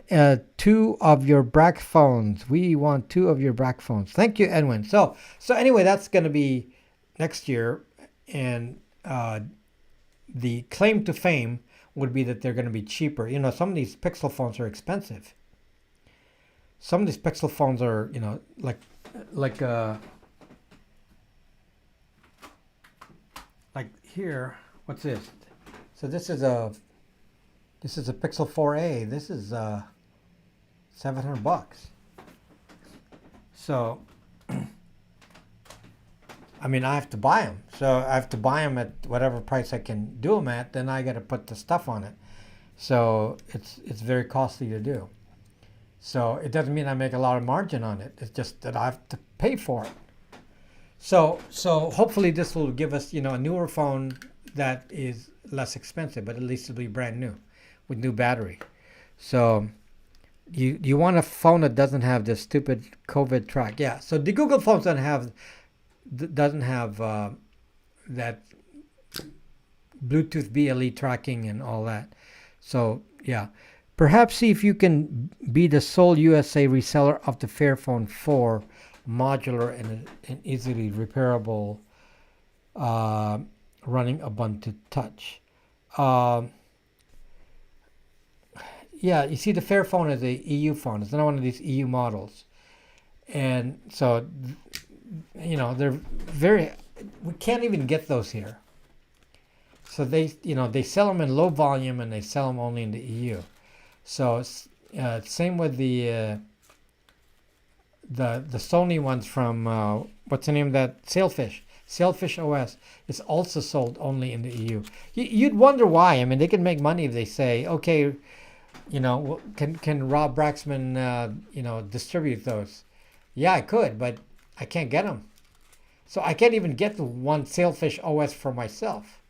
2 of your Brax phones. We want 2 of your Brax phones. Thank you, Edwin. So anyway, that's going to be next year, and the claim to fame would be that they're going to be cheaper. You know, some of these Pixel phones are expensive. Some of these Pixel phones are, you know, like here. What's this? So this is a Pixel 4a. This is $700. So I mean, I have to buy them. So I have to buy them at whatever price I can do them at. Then I got to put the stuff on it. So it's very costly to do. So it doesn't mean I make a lot of margin on it. It's just that I have to pay for it. So hopefully this will give us, you know, a newer phone that is less expensive, but at least it'll be brand new with new battery. So you want a phone that doesn't have this stupid COVID track. Yeah. So the Google phones doesn't have that Bluetooth BLE tracking and all that. So yeah, perhaps see if you can be the sole USA reseller of the Fairphone 4 modular and easily repairable running Ubuntu Touch. Yeah, you see the Fairphone is a EU phone. It's not one of these EU models. And so, you know, we can't even get those here. So they sell them in low volume and they sell them only in the EU. So same with the Sony ones from what's the name of that? Sailfish OS is also sold only in the EU. You'd wonder why. I mean, they can make money if they say, okay, you know, can Rob Braxman distribute those? Yeah, I could, but I can't get them. So I can't even get the one Sailfish OS for myself.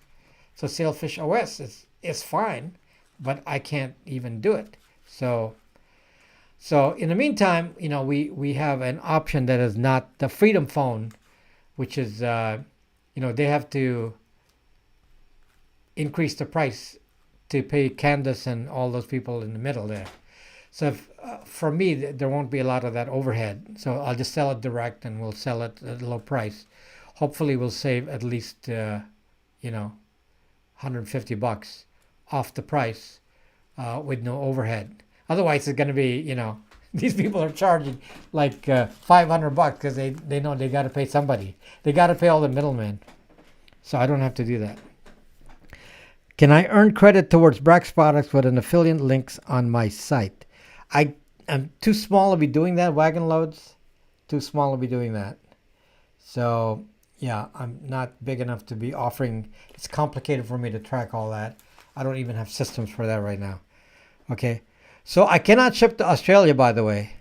So Sailfish OS is fine, but I can't even do it. So in the meantime, you know, we have an option that is not the Freedom Phone, which is, you know, they have to increase the price to pay Candace and all those people in the middle there. So for me, there won't be a lot of that overhead. So I'll just sell it direct and we'll sell it at a low price. Hopefully we'll save at least, you know, $150 off the price with no overhead. Otherwise, it's going to be, you know, these people are charging like $500 because they know they got to pay somebody. They got to pay all the middlemen. So I don't have to do that. Can I earn credit towards Brax products with an affiliate links on my site? I'm too small to be doing that, wagon loads. Too small to be doing that. So yeah, I'm not big enough to be offering. It's complicated for me to track all that. I don't even have systems for that right now. Okay. So I cannot ship to Australia, by the way.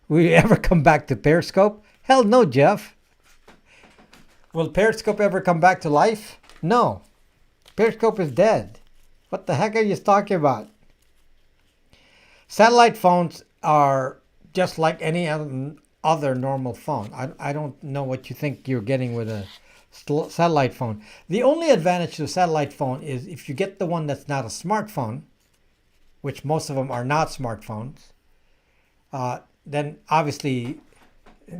Will you ever come back to Periscope? Hell no, Jeff. Will Periscope ever come back to life? No. Periscope is dead. What the heck are you talking about? Satellite phones are just like any other normal phone. I don't know what you think you're getting with a satellite phone. The only advantage to a satellite phone is if you get the one that's not a smartphone, which most of them are not smartphones, then obviously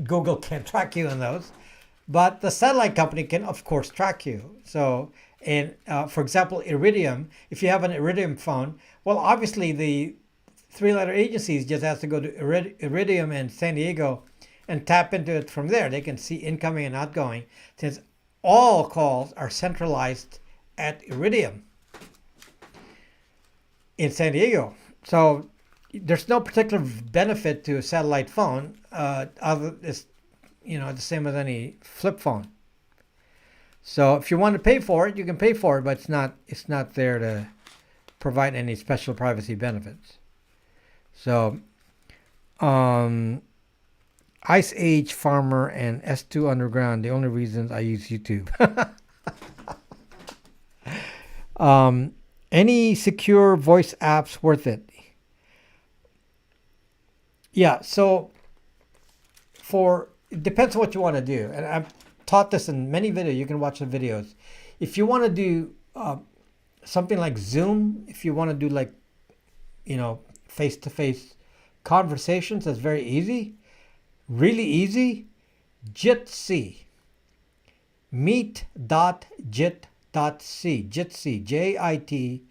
Google can't track you in those. But the satellite company can, of course, track you. So, and for example, Iridium, if you have an Iridium phone, well, obviously the three-letter agencies just have to go to Iridium in San Diego and tap into it from there. They can see incoming and outgoing, since all calls are centralized at Iridium in San Diego. So there's no particular benefit to a satellite phone, other is, you know, the same as any flip phone. So if you want to pay for it, you can pay for it, but it's not there provide any special privacy benefits. So, Ice Age Farmer and S2 Underground, the only reasons I use YouTube. Any secure voice apps worth it? Yeah, so it depends on what you want to do. And I've taught this in many videos. You can watch the videos. If you want to do something like Zoom, if you want to do like, face-to-face conversations, that's very easy. Really easy. Jitsi. Meet.jit.c. Jitsi. Jitsi.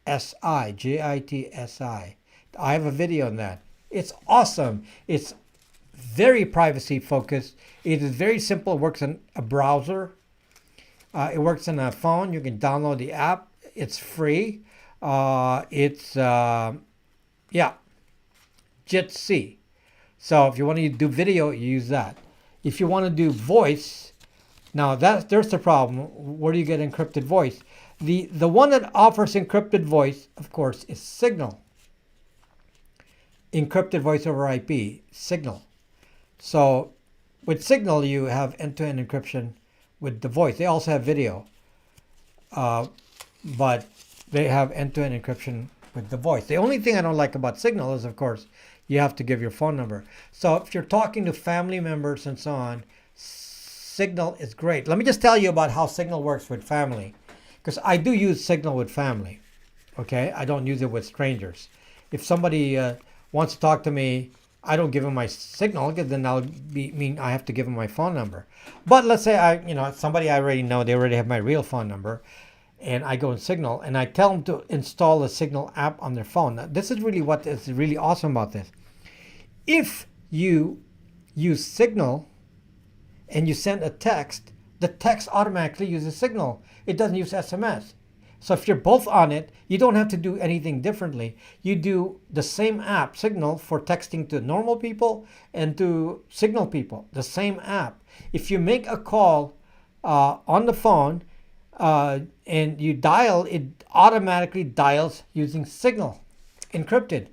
Jitsi. I have a video on that. It's awesome. It's very privacy focused. It is very simple. It works in a browser. It works on a phone. You can download the app. It's free. Jitsi. So if you want to do video, you use that. If you want to do voice, now there's the problem. Where do you get encrypted voice? The one that offers encrypted voice, of course, is Signal. Encrypted voice over IP, Signal. So with Signal, you have end-to-end encryption with the voice. They also have video, but they have end-to-end encryption with the voice. The only thing I don't like about Signal is, of course, you have to give your phone number. So if you're talking to family members and so on, Signal is great. Let me just tell you about how Signal works with family, because I do use Signal with family. Okay, I don't use it with strangers. If somebody wants to talk to me, I don't give them my Signal, because then mean I have to give them my phone number. But let's say somebody I already know, they already have my real phone number, and I go in Signal and I tell them to install a Signal app on their phone. Now, this is really what is really awesome about this. If you use Signal and you send a text, the text automatically uses Signal. It doesn't use SMS. So if you're both on it, you don't have to do anything differently. You do the same app, Signal, for texting to normal people and to Signal people, the same app. If you make a call on the phone and you dial, it automatically dials using Signal, encrypted.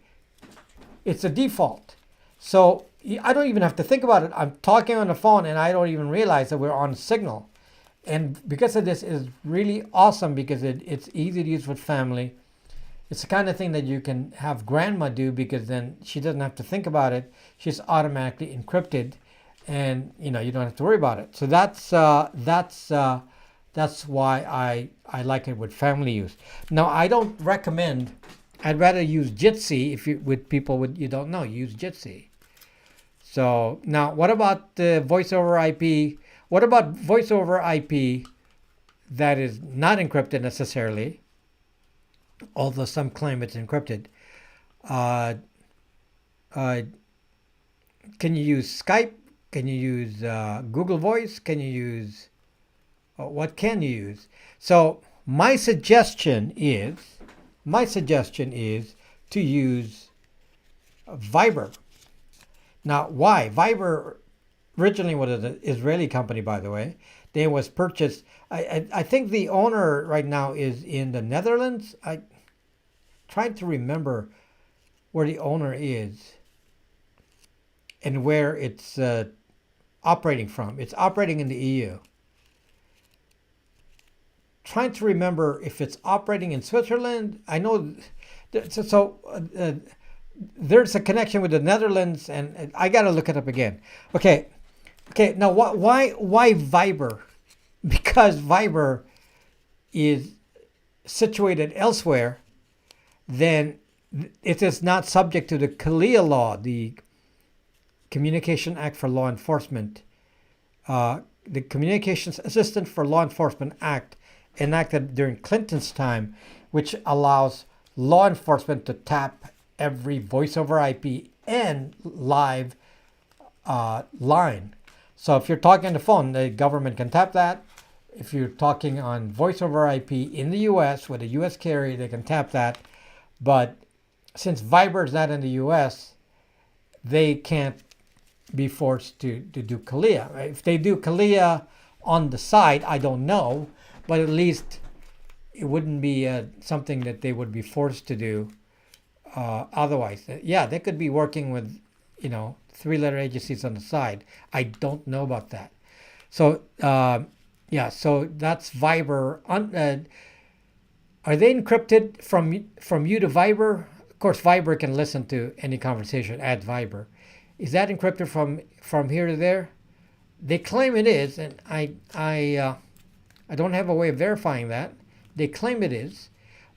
It's a default. So I don't even have to think about it. I'm talking on the phone and I don't even realize that we're on Signal. And because of this, is really awesome because it's easy to use with family. It's the kind of thing that you can have grandma do, because then she doesn't have to think about it. She's automatically encrypted, and you don't have to worry about it. So that's why I like it with family use. Now I don't recommend. I'd rather use Jitsi with people you don't know. Use Jitsi. So now, what about the voice over IP? What about voice over IP that is not encrypted necessarily, although some claim it's encrypted? Can you use Skype? Can you use Google Voice? Can you use what can you use? So my suggestion is to use Viber. Now, why? Viber originally was an Israeli company, by the way. They was purchased. I think the owner right now is in the Netherlands. I tried to remember where the owner is and where it's operating from. It's operating in the EU. Trying to remember if it's operating in Switzerland. I know. There's a connection with the Netherlands, and I got to look it up again. Okay. Now, why Viber? Because Viber is situated elsewhere, then it is not subject to the CALIA law, the Communication Act for Law Enforcement, the Communications Assistance for Law Enforcement Act, enacted during Clinton's time, which allows law enforcement to tap every voice over IP and live line. So if you're talking on the phone, the government can tap that. If you're talking on voice over IP in the US with a US carrier, they can tap that. But since Viber is not in the US, they can't be forced to do CALIA. If they do CALIA on the side, I don't know, but at least it wouldn't be something that they would be forced to do otherwise. Yeah, they could be working with, 3-letter agencies on the side. I don't know about that. So yeah, so that's Viber. Are they encrypted from you to Viber? Of course, Viber can listen to any conversation. Add Viber. Is that encrypted from here to there? They claim it is, and I don't have a way of verifying that. They claim it is,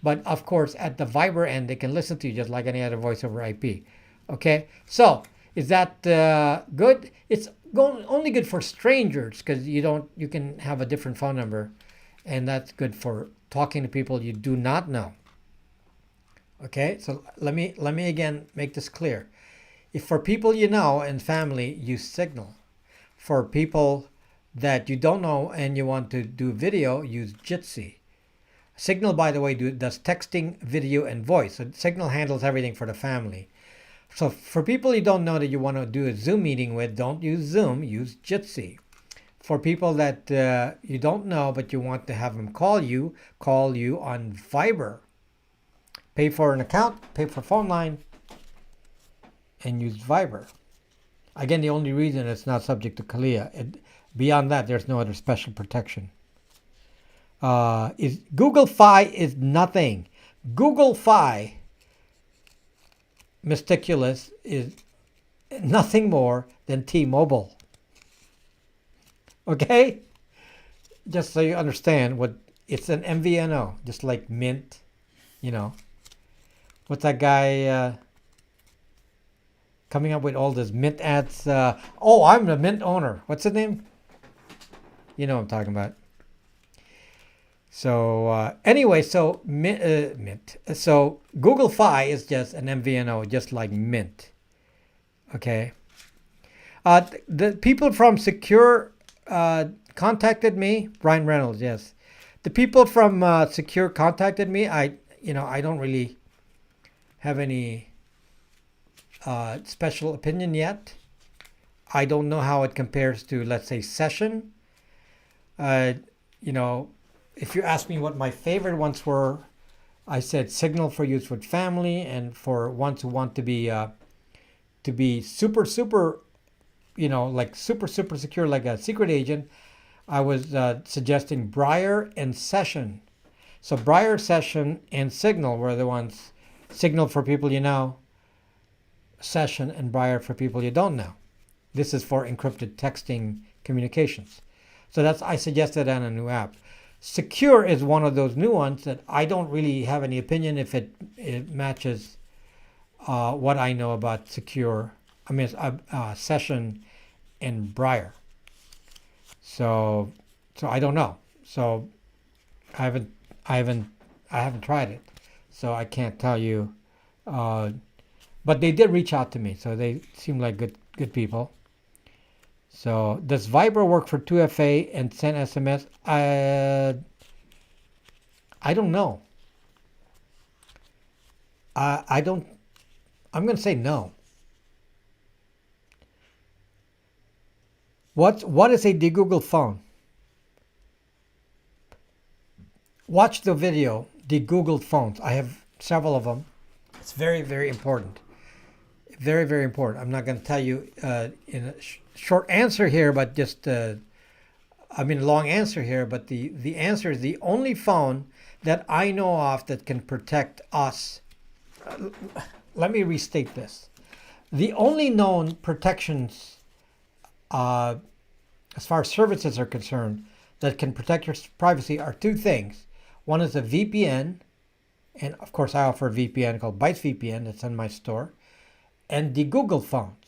but of course, at the Viber end, they can listen to you just like any other voice over IP. Okay, so is that good? It's only good for strangers because you can have a different phone number, and that's good for talking to people you do not know. Okay, so let me again make this clear. If for people you know and family, use Signal. For people that you don't know and you want to do video, use Jitsi. Signal, by the way, does texting, video, and voice. So Signal handles everything for the family. So for people you don't know that you want to do a Zoom meeting with, don't use Zoom, use Jitsi. For people that you don't know but you want to have them call you on Viber. Pay for an account, pay for phone line, and use Viber. Again, the only reason it's not subject to CALIA. Beyond that, there's no other special protection. Is Google Fi is nothing. Google Fi, meticulous, is nothing more than T-Mobile. Okay? Just so you understand what it's an MVNO, just like Mint, What's that guy coming up with all this Mint ads? I'm the Mint owner. What's his name? You know what I'm talking about. So anyway, so Mint. So Google Fi is just an MVNO, just like Mint. Okay. The people from Secure contacted me. Ryan Reynolds, yes. The people from Secure contacted me. I don't really have any special opinion yet. I don't know how it compares to, let's say, Session. If you ask me what my favorite ones were, I said Signal for use with family, and for ones who want to be super, like super secure, like a secret agent, I was suggesting Briar and Session. So Briar, Session, and Signal were the ones. Signal for people you know, Session and Briar for people you don't know. This is for encrypted texting communications. So I suggested on a new app. Secure is one of those new ones that I don't really have any opinion if it matches what I know about Secure. Session and Briar. So I don't know. So I haven't tried it. So I can't tell you. But they did reach out to me, so they seem like good people. So does Viber work for 2FA and send SMS? I don't know. I'm going to say no. What is a de-Google phone? Watch the video, de-Googled phones. I have several of them. It's very, very important. Very, very important. I'm not going to tell you in a short answer here, but just, a long answer here, but the answer is the only phone that I know of that can protect us. Let me restate this. The only known protections, as far as services are concerned, that can protect your privacy are two things. One is a VPN, and of course I offer a VPN called Bytes VPN that's in my store, and the Google phones,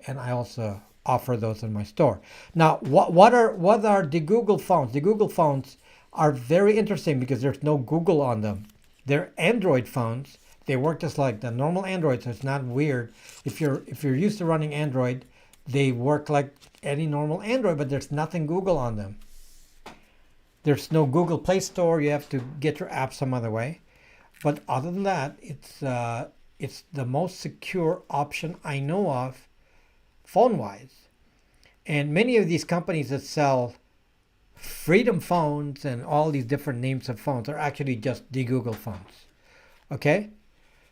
and I also offer those in my store. Now, what are the Google phones? The Google phones are very interesting because there's no Google on them. They're Android phones. They work just like the normal Android, so it's not weird. If you're used to running Android, they work like any normal Android, but there's nothing Google on them. There's no Google Play Store. You have to get your app some other way. But other than that, it's the most secure option I know of, phone-wise. And many of these companies that sell Freedom phones and all these different names of phones are actually just de-Google phones. Okay,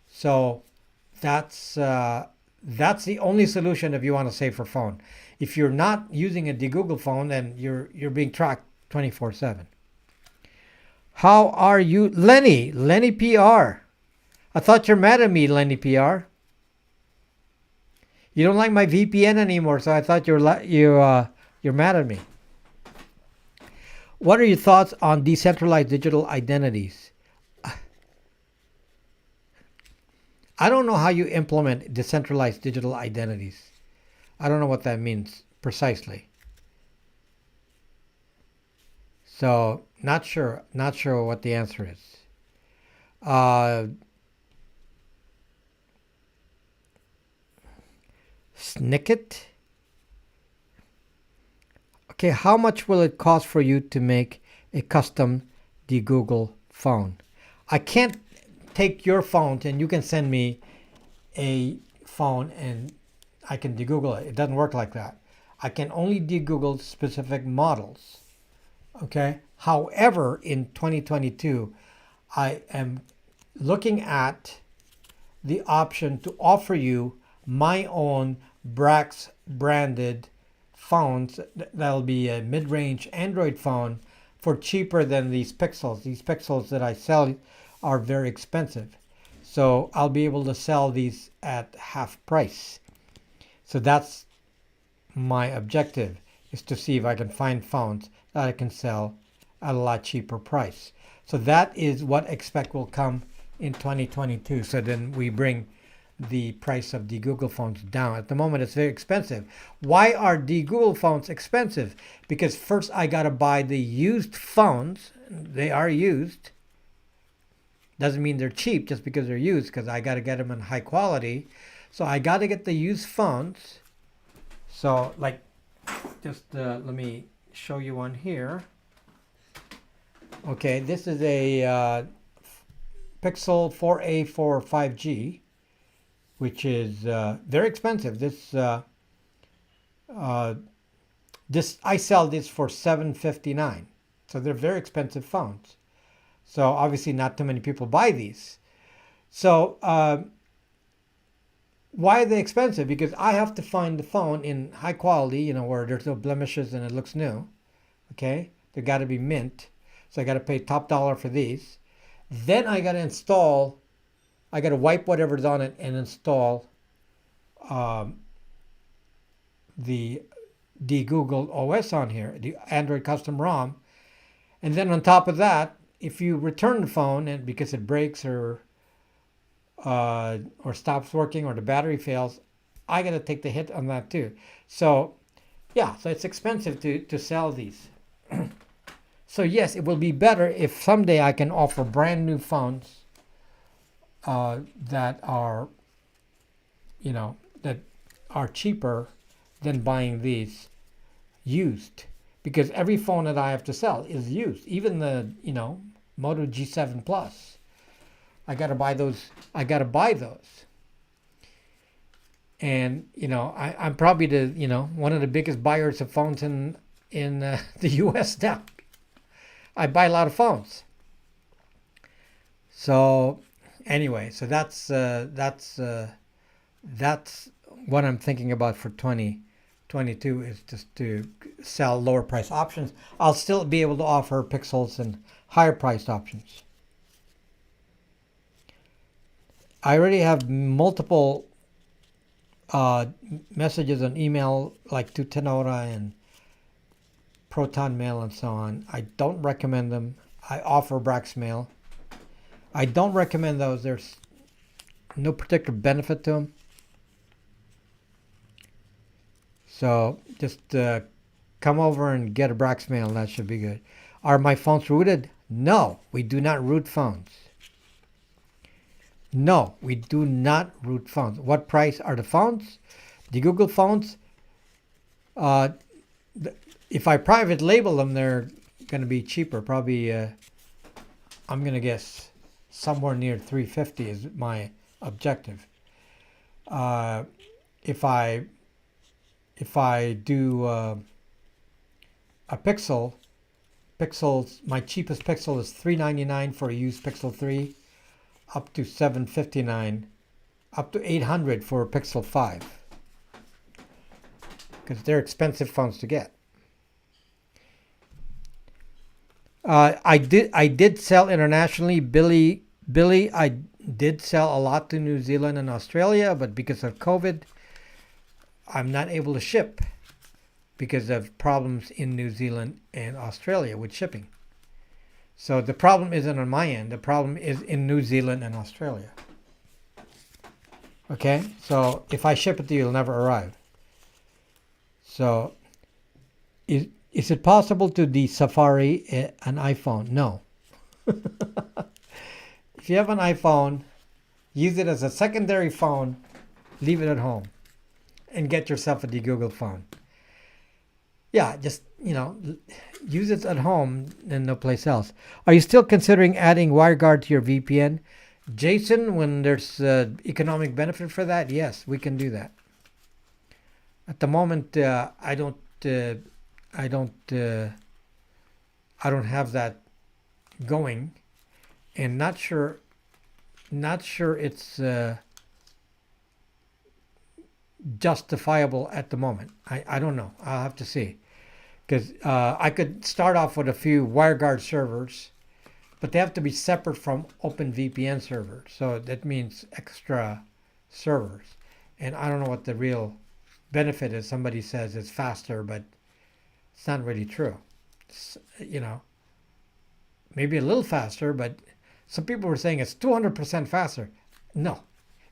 so that's the only solution if you want to save for phone. If you're not using a de-Google phone, then you're being tracked 24/7. How are you, Lenny? Lenny PR. I thought you're mad at me, Lenny PR. You don't like my VPN anymore, so I thought you're mad at me. What are your thoughts on decentralized digital identities? I don't know how you implement decentralized digital identities. I don't know what that means precisely. So not sure what the answer is. Snicket. Okay, how much will it cost for you to make a custom de-Google phone? I can't take your phone and you can send me a phone and I can de-Google it. It doesn't work like that. I can only de-Google specific models. Okay. However, in 2022, I am looking at the option to offer you my own Brax branded phones. That'll be a mid-range Android phone for cheaper than these Pixels. These Pixels that I sell are very expensive. So I'll be able to sell these at half price. So that's my objective, is to see if I can find phones that I can sell at a lot cheaper price. So that is what I expect will come in 2022. So then we bring the price of the Google phones down. At the moment, it's very expensive. Why are the Google phones expensive? Because first I got to buy the used phones. They are used. Doesn't mean they're cheap just because they're used, because I got to get them in high quality. So I got to get the used phones. So like, just let me show you one here. Okay, this is a Pixel 4a for 5G, which is very expensive. This I sell this for $759. So they're very expensive phones. So obviously not too many people buy these. So why are they expensive? Because I have to find the phone in high quality, where there's no blemishes and it looks new. Okay, they got to be mint. So I got to pay top dollar for these. Then I got to install. I got to wipe whatever's on it and install the Google OS on here, the Android custom ROM. And then on top of that, if you return the phone and because it breaks or stops working or the battery fails, I got to take the hit on that too. So yeah, so it's expensive to sell these. So yes, it will be better if someday I can offer brand new phones that are, that are cheaper than buying these used, because every phone that I have to sell is used. Even the Moto G7 Plus, I got to buy those. And I'm probably one of the biggest buyers of phones in the U.S. now. I buy a lot of phones. So anyway, so that's what I'm thinking about for 2022, is just to sell lower price options. I'll still be able to offer Pixels and higher priced options. I already have multiple messages on email, like to Tenora and Proton Mail and so on. I don't recommend them. I offer Brax Mail. I don't recommend those. There's no particular benefit to them. So just come over and get a Brax Mail, and that should be good. Are my phones rooted? No, we do not root phones. No, we do not root phones. What price are the phones? The Google phones, if I private label them, they're going to be cheaper. Probably, I'm going to guess somewhere near $350 is my objective. If I do a Pixel, Pixels, my cheapest Pixel is $399 for a used Pixel 3, up to $759, up to $800 for a Pixel 5, because they're expensive phones to get. I did sell internationally. Billy, I did sell a lot to New Zealand and Australia, but because of COVID, I'm not able to ship because of problems in New Zealand and Australia with shipping. So the problem isn't on my end. The problem is in New Zealand and Australia. Okay, so if I ship it to you, it'll never arrive. So is it possible to de-Safari an iPhone? No. If you have an iPhone, use it as a secondary phone, leave it at home, and get yourself a de-Google phone. Yeah, just, use it at home and no place else. Are you still considering adding WireGuard to your VPN? Jason, when there's economic benefit for that, yes, we can do that. At the moment, I don't have that going, and not sure it's justifiable at the moment. I don't know. I'll have to see, because I could start off with a few WireGuard servers, but they have to be separate from OpenVPN servers. So that means extra servers, and I don't know what the real benefit is. Somebody says it's faster, but it's not really true. It's, maybe a little faster, but some people were saying it's 200% faster. No,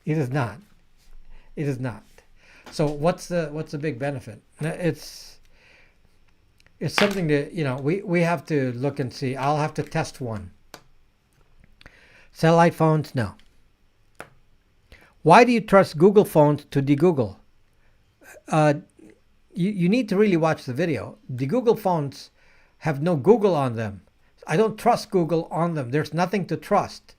it is not. It is not. So what's the big benefit? It's something that we have to look and see. I'll have to test one. Satellite phones, no. Why do you trust Google phones to de-Google? You need to really watch the video. The Google phones have no Google on them. I don't trust Google on them. There's nothing to trust.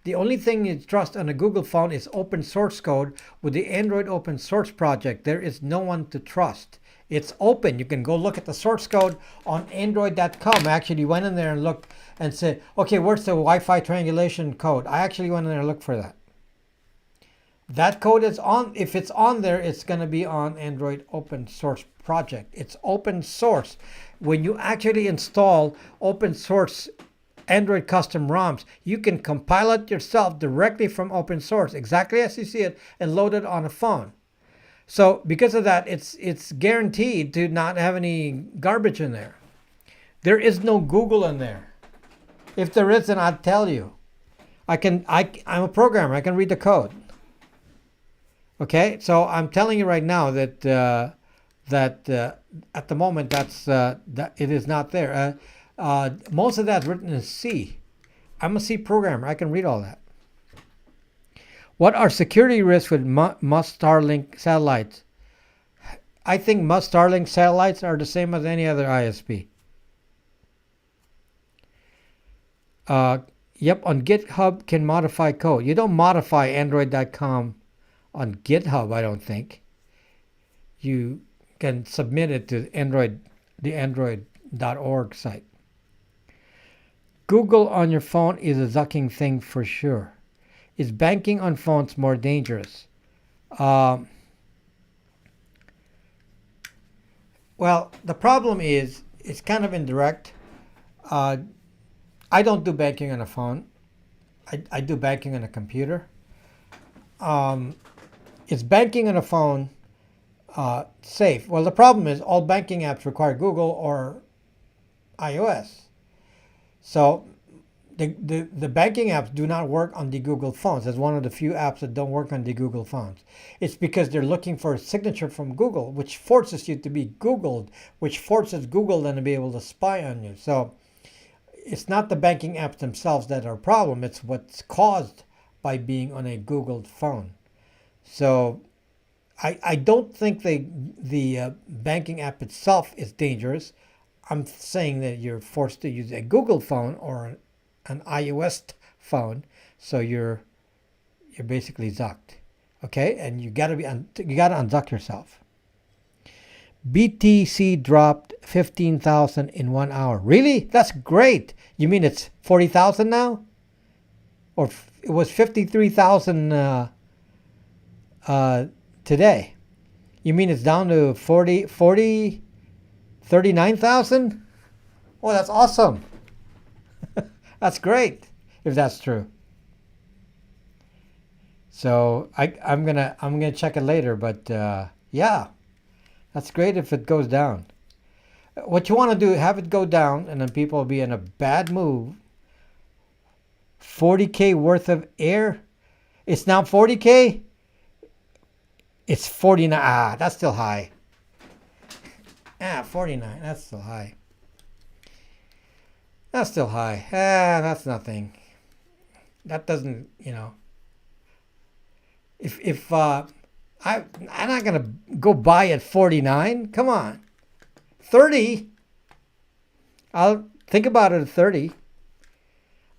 The only thing you trust on a Google phone is open source code. With the Android open source project, there is no one to trust. It's open. You can go look at the source code on android.com. I actually went in there and looked and said, okay, where's the Wi-Fi triangulation code? I actually went in there and looked for that. That code is on. If it's on there, it's going to be on Android open source project. It's open source. When you actually install open source Android custom ROMs, you can compile it yourself directly from open source, exactly as you see it, and load it on a phone. So because of that, it's guaranteed to not have any garbage in there. There is no Google in there. If there is, then I'll tell you. I'm a programmer. I can read the code. Okay, so I'm telling you right now that at the moment that it is not there. Most of that's written in C. I'm a C programmer. I can read all that. What are security risks with Musk Starlink satellites? I think Musk Starlink satellites are the same as any other ISP. Yep, on GitHub can modify code. You don't modify Android.com on GitHub, I don't think. You can submit it to the Android.org site. Google on your phone is a zucking thing for sure. Is banking on phones more dangerous? Well, the problem is it's kind of indirect. I don't do banking on a phone. I do banking on a computer. Is banking on a phone safe? Well, the problem is all banking apps require Google or iOS. So the banking apps do not work on the Google phones. It's one of the few apps that don't work on the Google phones. It's because they're looking for a signature from Google, which forces you to be Googled, which forces Google then to be able to spy on you. So it's not the banking apps themselves that are a problem. It's what's caused by being on a Googled phone. So I don't think the banking app itself is dangerous. I'm saying that you're forced to use a Google phone or an iOS phone, so you're basically zucked, okay? And you gotta unzuck yourself. BTC dropped 15,000 in 1 hour. Really? That's great. You mean it's 40,000 now? Or it was 53,000 today. You mean it's down to 39,000? Oh, that's awesome. That's great if that's true. So I'm gonna check it later, but yeah, that's great if it goes down. What you want to do, have it go down, and then people will be in a bad move. 40K worth of air. It's now 40K. It's 49. Ah, that's still high. 49. That's still high. That's still high. That's nothing. That doesn't, If I'm not gonna go buy at 49. Come on, 30. I'll think about it at 30.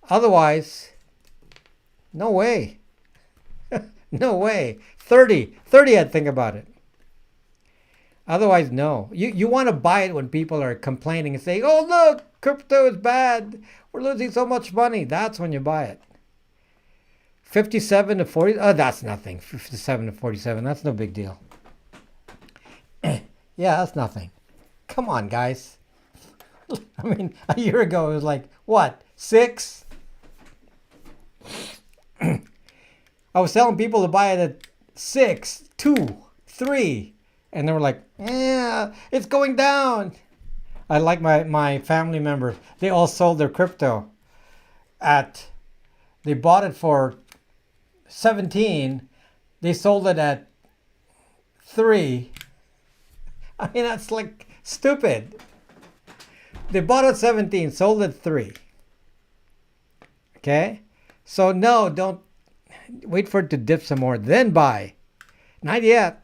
Otherwise, no way. No way. 30. I'd think about it. Otherwise, no. You want to buy it when people are complaining and saying, "Oh, look, crypto is bad. We're losing so much money." That's when you buy it. 57 to 40. Oh, that's nothing. 57 to 47. That's no big deal. Yeah, that's nothing. Come on, guys. I mean, a year ago it was like, what, 6? I was telling people to buy it at 6, 2, 3. And they were like, yeah, it's going down. I like my family members. They all sold their crypto they bought it for 17. They sold it at 3. I mean, that's like stupid. They bought it at 17, sold it at 3. Okay? So no, don't wait for it to dip some more, then buy. Not yet.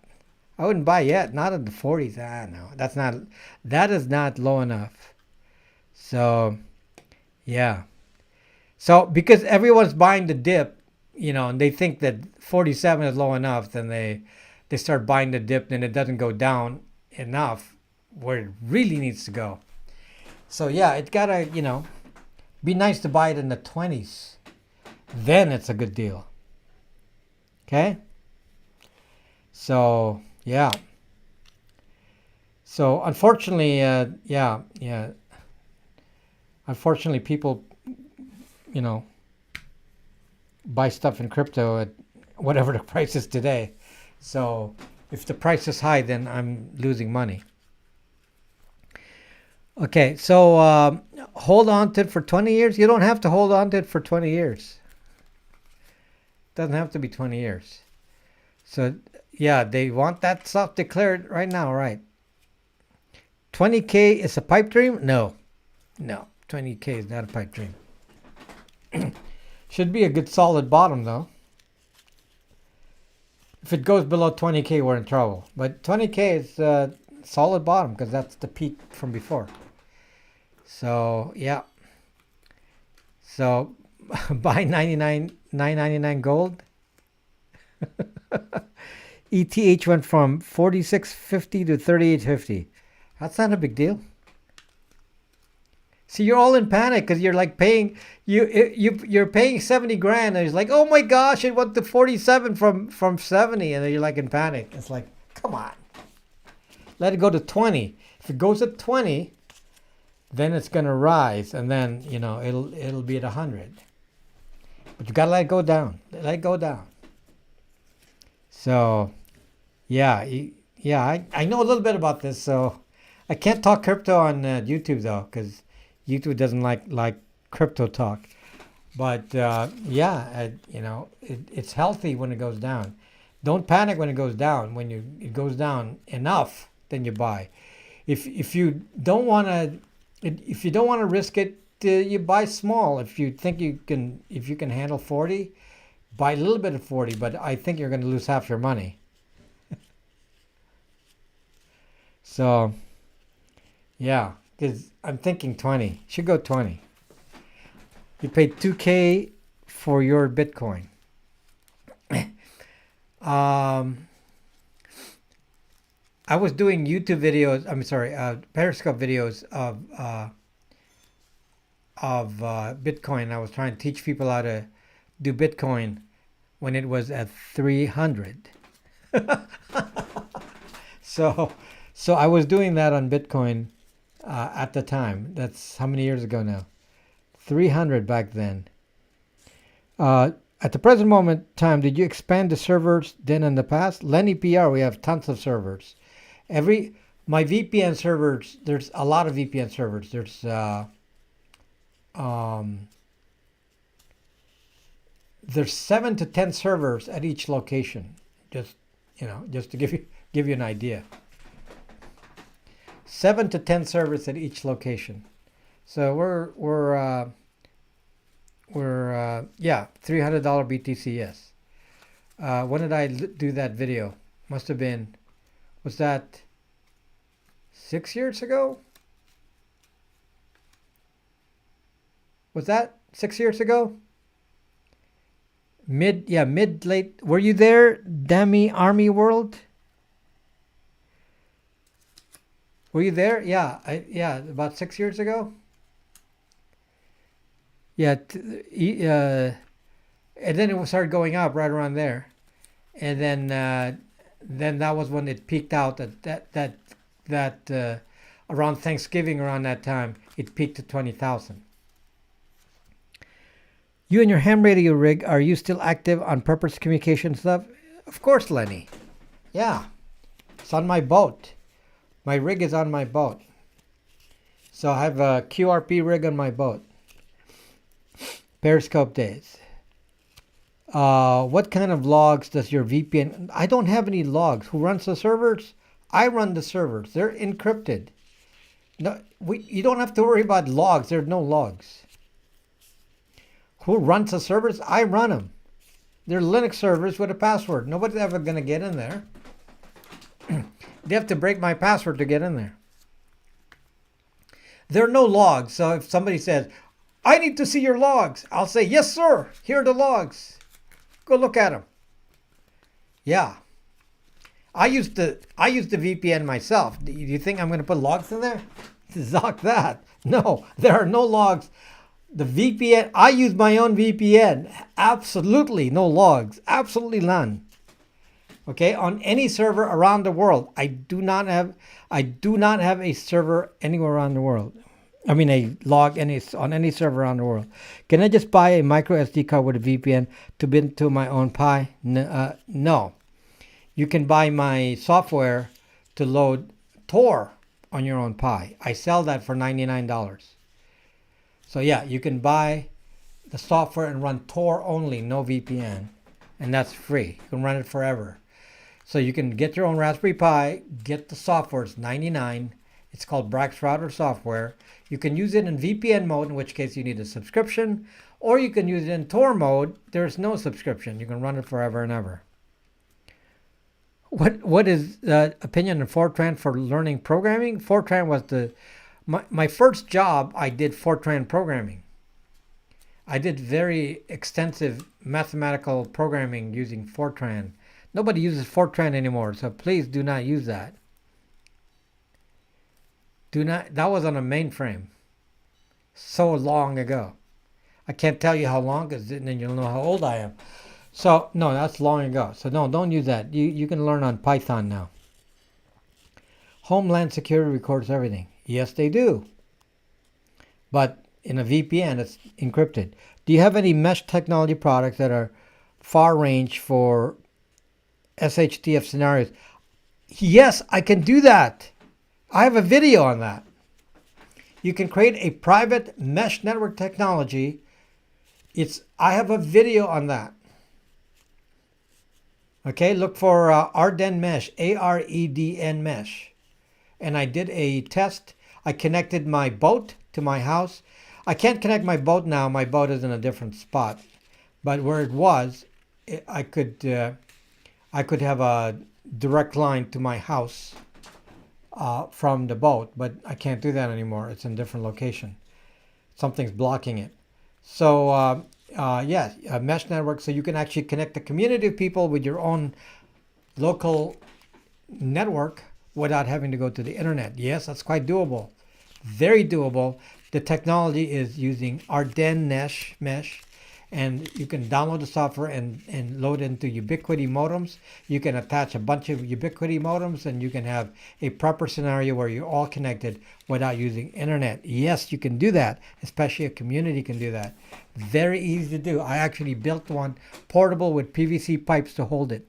I wouldn't buy yet. Not in the 40s. No. That is not low enough. So, yeah. So, because everyone's buying the dip, and they think that 47 is low enough, then they start buying the dip, and it doesn't go down enough where it really needs to go. So, yeah, it's got to, be nice to buy it in the 20s. Then it's a good deal. Okay? So, yeah. So, unfortunately, Unfortunately, people, buy stuff in crypto at whatever the price is today. So, if the price is high, then I'm losing money. Okay, so hold on to it for 20 years. You don't have to hold on to it for 20 years. Doesn't have to be 20 years. So, yeah, they want that stuff declared right now, right? 20K is a pipe dream? No. 20K is not a pipe dream. Should be a good solid bottom, though. If it goes below 20K, we're in trouble. But 20K is a solid bottom because that's the peak from before. So, yeah. So, buy 999 gold. ETH went from 46.50 to 38.50. That's not a big deal. See, you're all in panic because you're like paying you're paying 70 grand, and it's like, oh my gosh, it went to 47 from 70, and then you're like in panic. It's like, come on, let it go to 20. If it goes at 20, then it's gonna rise, and then it'll be at 100. But you gotta let it go down. Let it go down. So, yeah, I know a little bit about this, so I can't talk crypto on YouTube though, because YouTube doesn't like crypto talk. But it's healthy when it goes down. Don't panic when it goes down. When it goes down enough, then you buy. If you don't want to risk it, you buy small. If you think you can handle 40, buy a little bit of 40. But I think you're going to lose half your money. So, yeah. Because I'm thinking 20. Should go 20. You paid 2K for your Bitcoin. I I was doing YouTube videos. I'm sorry, Periscope videos of Bitcoin. I was trying to teach people how to do Bitcoin when it was at 300. So, so I was doing that on Bitcoin at the time. That's how many years ago now? 300 back then. At the present moment time, did you expand the servers then in the past? Lenny PR, we have tons of servers. My VPN servers, there's a lot of VPN servers. There's 7 to 10 servers at each location. Just to give you an idea. 7 to 10 servers at each location. So we're yeah, $300 BTC, yes. When did I do that video? Must have been, was that 6 years ago? Was that 6 years ago? Late. Were you there, Demi Army World? Were you there? Yeah, about 6 years ago. Yeah, and then it started going up right around there, and then that was when it peaked out that around Thanksgiving, around that time, it peaked to 20,000. You and your ham radio rig, are you still active on purpose communication stuff? Of course, Lenny. Yeah, it's on my boat. My rig is on my boat. So I have a QRP rig on my boat. Periscope days. What kind of logs does your VPN? I don't have any logs. Who runs the servers? I run the servers. They're encrypted. No, you don't have to worry about logs. There are no logs. Who runs the servers? I run them. They're Linux servers with a password. Nobody's ever going to get in there. They have to break my password to get in there. There are no logs. So if somebody says, I need to see your logs, I'll say, yes, sir. Here are the logs. Go look at them. Yeah. I used the VPN myself. Do you think I'm going to put logs in there? Zock that. No, there are no logs. The VPN, I use my own VPN. Absolutely no logs. Absolutely none. Okay, on any server around the world. I do not have a server anywhere around the world. I mean a log on any server around the world. Can I just buy a micro SD card with a VPN to bin to my own Pi? No. You can buy my software to load Tor on your own Pi. I sell that for $99. So yeah, you can buy the software and run Tor only, no VPN. And that's free. You can run it forever. So you can get your own Raspberry Pi, get the software, it's $99. It's called Brax Router software. You can use it in VPN mode, in which case you need a subscription, or you can use it in Tor mode. There's no subscription. You can run it forever and ever. What is the opinion on Fortran for learning programming? Fortran was my first job. I did Fortran programming. I did very extensive mathematical programming using Fortran. Nobody uses Fortran anymore, so please do not use that. That was on a mainframe so long ago. I can't tell you how long, because then you'll know how old I am. So, no, that's long ago. So, no, don't use that. You can learn on Python now. Homeland Security records everything. Yes, they do. But in a VPN, it's encrypted. Do you have any mesh technology products that are far range for SHTF scenarios? Yes, I can do that. I have a video on that. You can create a private mesh network technology. I have a video on that. Okay, look for Arden Mesh, AREDN Mesh. And I did a test. I connected my boat to my house. I can't connect my boat now. My boat is in a different spot. But where it was, I could have a direct line to my house from the boat, but I can't do that anymore. It's in a different location. Something's blocking it. So yeah, a mesh network, so you can actually connect a community of people with your own local network, without having to go to the internet. Yes, that's quite doable. Very doable. The technology is using Arden mesh, and you can download the software and load into Ubiquiti modems. You can attach a bunch of Ubiquiti modems, and you can have a proper scenario where you're all connected without using internet. Yes, you can do that, especially a community can do that. Very easy to do. I actually built one portable with PVC pipes to hold it.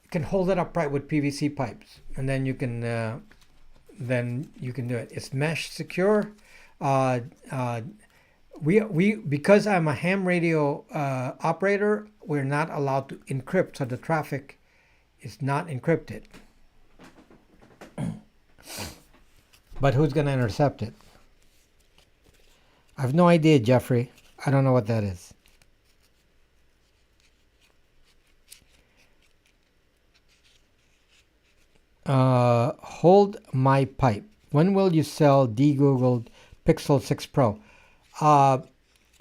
You can hold it upright with PVC pipes, and then you can do it. It's mesh secure. We because I'm a ham radio operator, we're not allowed to encrypt, so the traffic is not encrypted. But who's going to intercept it? I have no idea, Jeffrey. I don't know what that is. Hold my pipe. When will you sell de-Googled Pixel 6 Pro?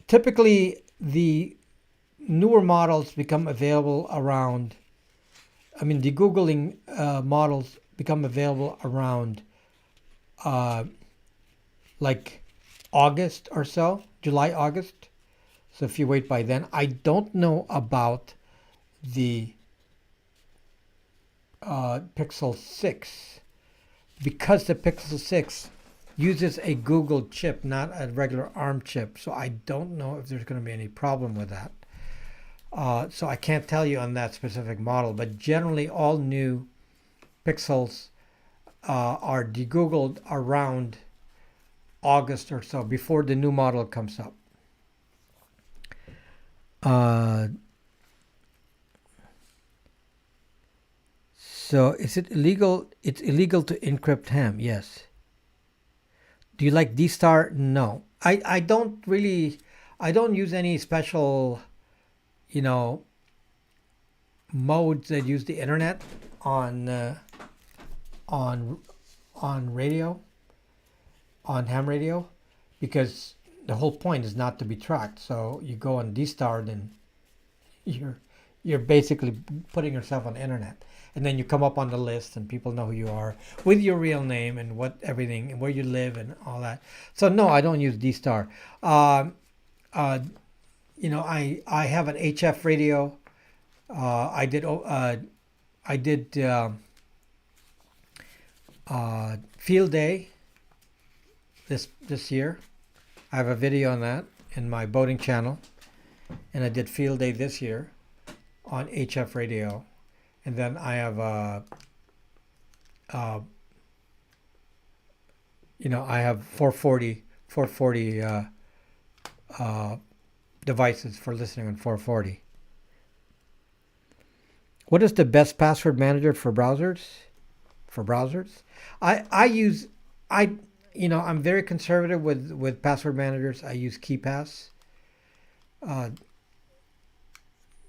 Typically, the newer models become available around, the Googling models become available around like August or so, July, August. So if you wait by then, I don't know about the Pixel 6 because the Pixel 6 uses a Google chip, not a regular ARM chip. So I don't know if there's going to be any problem with that. So I can't tell you on that specific model, but generally all new Pixels are de-Googled around August or so, before the new model comes up. So is it illegal? It's illegal to encrypt ham, yes. Do you like D-Star? No. I don't use any special, modes that use the internet on radio, on ham radio, because the whole point is not to be tracked. So you go on D-Star, then you're basically putting yourself on the internet, and then you come up on the list, and people know who you are with your real name and everything and where you live and all that. So no, I don't use D-Star. I have an HF radio. I did field day this year. I have a video on that in my boating channel, and I did field day this year on HF radio, and then I have I have 440 devices for listening on 440. What is the best password manager for browsers? I'm very conservative with password managers. I use KeePass.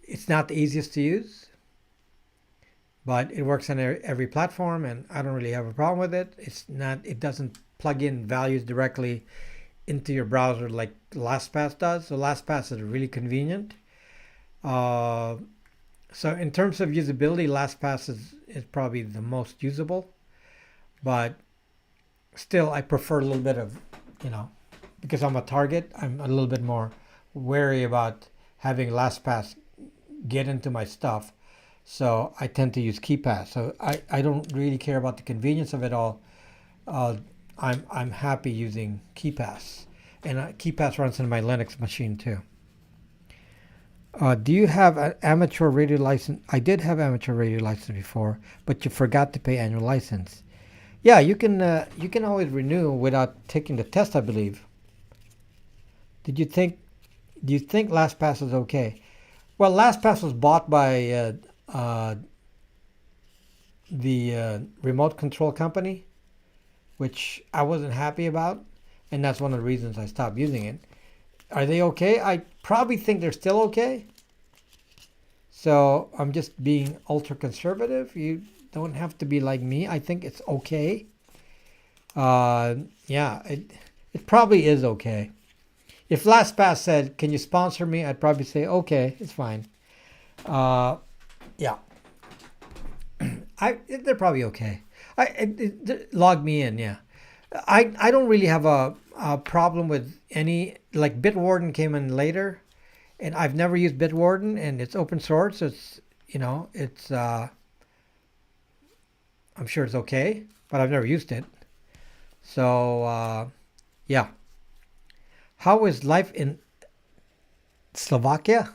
It's not the easiest to use, but it works on every platform, and I don't really have a problem with it. It doesn't plug in values directly into your browser like LastPass does. So LastPass is really convenient. So in terms of usability, LastPass is probably the most usable, but still I prefer a little bit of, because I'm a target, I'm a little bit more wary about having LastPass get into my stuff. So I tend to use KeePass. So I don't really care about the convenience of it all. I'm happy using KeePass, and KeePass runs in my Linux machine too. Do you have an amateur radio license? I did have amateur radio license before, but you forgot to pay annual license. Yeah, you can always renew without taking the test, I believe. Do you think LastPass is okay? Well, LastPass was bought by the remote control company, which I wasn't happy about, and that's one of the reasons I stopped using it. Are they okay? I probably think they're still okay. So I'm just being ultra conservative. You don't have to be like me. I think it's okay. It probably is okay. If LastPass said, "Can you sponsor me?" I'd probably say, "Okay, it's fine." Yeah. They're probably okay. Log me in, yeah. I don't really have a problem with any, like Bitwarden came in later, and I've never used Bitwarden, and it's open source. It's it's I'm sure it's okay, but I've never used it. So yeah. How is life in Slovakia?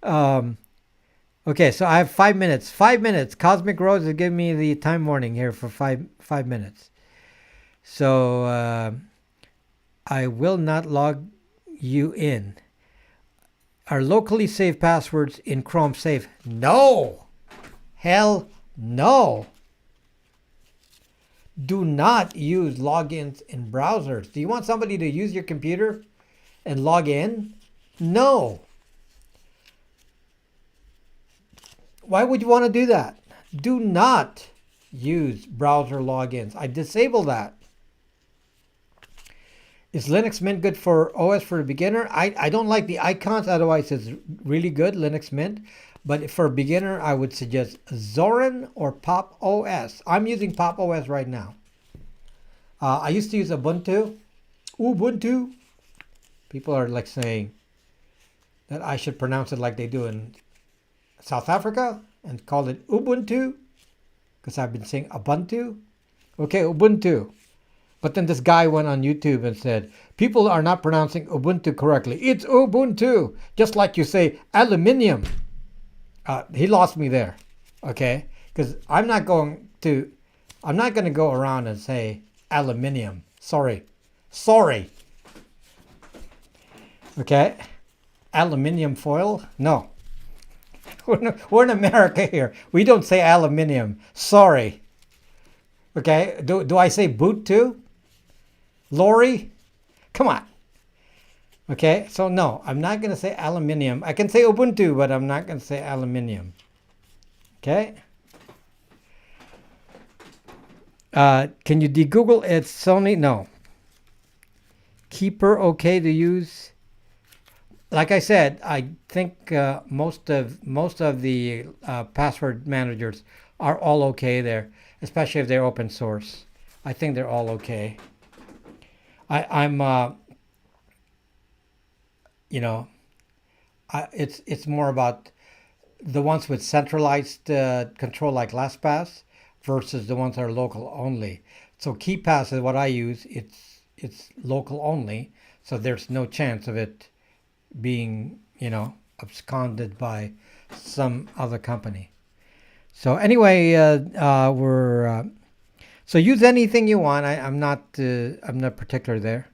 Okay, so I have 5 minutes. 5 minutes. Cosmic Rose is giving me the time warning here for five minutes. So I will not log you in. Are locally saved passwords in Chrome safe? No. Hell no. Do not use logins in browsers. Do you want somebody to use your computer and log in? No. Why would you want to do that? Do not use browser logins. I disable that. Is Linux Mint good for OS for a beginner? I don't like the icons, otherwise it's really good, Linux Mint. But for a beginner, I would suggest Zorin or Pop OS. I'm using Pop OS right now. I used to use Ubuntu. Ubuntu. People are like saying that I should pronounce it like they do in South Africa and call it Ubuntu because I've been saying Ubuntu. Okay, Ubuntu. But then this guy went on YouTube and said, people are not pronouncing Ubuntu correctly. It's Ubuntu. Just like you say aluminium. He lost me there. Okay? Because I'm not going to go around and say aluminium. Sorry. Okay? Aluminium foil? No. We're in America here. We don't say aluminium. Sorry. Okay? Do I say boot too? Lorry? Come on. Okay? So no, I'm not going to say aluminium. I can say Ubuntu, but I'm not going to say aluminium. Okay? Can you de-Google it? Sony? No. Keeper okay to use? Like I said, I think most of the password managers are all okay there, especially if they're open source. I think they're all okay. It's more about the ones with centralized control like LastPass versus the ones that are local only. So KeePass is what I use. It's local only, so there's no chance of it being absconded by some other company. So anyway, so use anything you want. I'm not particular there.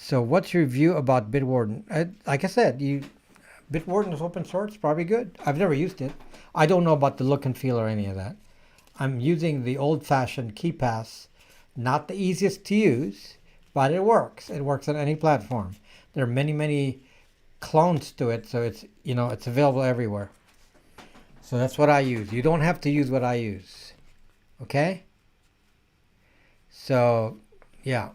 So what's your view about Bitwarden? Like I said, Bitwarden is open source, probably good. I've never used it. I don't know about the look and feel or any of that. I'm using the old-fashioned KeePass, not the easiest to use, but it works. It works on any platform. There are many clones to it, so it's it's available everywhere. So that's what I use. You don't have to use what I use. Okay? So, yeah.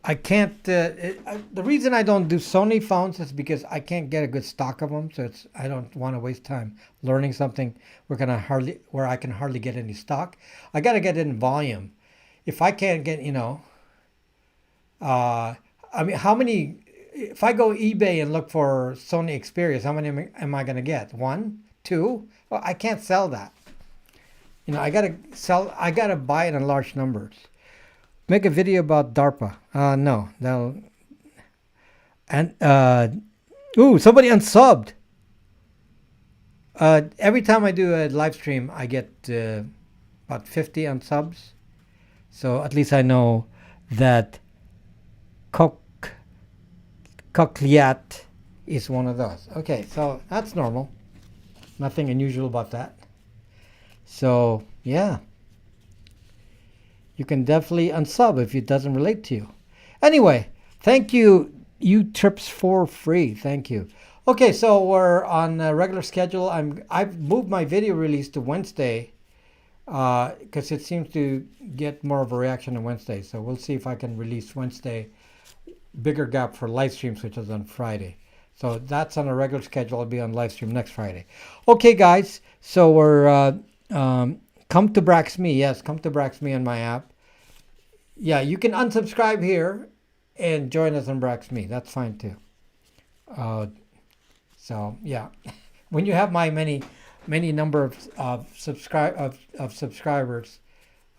I can't. The reason I don't do Sony phones is because I can't get a good stock of them. So I don't want to waste time learning something where I can hardly get any stock. I got to get it in volume. If I can't get, how many? If I go eBay and look for Sony Xperias, how many am I going to get? 1, 2? Well, I can't sell that. I gotta buy it in large numbers. Make a video about DARPA. No, that'll. And somebody unsubbed. Every time I do a live stream, I get about 50 unsubs. So at least I know that Cochleat is one of those. Okay, so that's normal. Nothing unusual about that. So yeah. You can definitely unsub if it doesn't relate to you. Anyway, thank you, trips for free. Thank you. Okay, so we're on a regular schedule. I've moved my video release to Wednesday because it seems to get more of a reaction on Wednesday. So we'll see if I can release Wednesday. Bigger gap for live streams, which is on Friday. So that's on a regular schedule. I'll be on live stream next Friday. Okay, guys. So we're come to Braxme. Yes, come to Braxme on my app. Yeah, you can unsubscribe here and join us on Braxme. That's fine too. So yeah, when you have my many number of subscribers,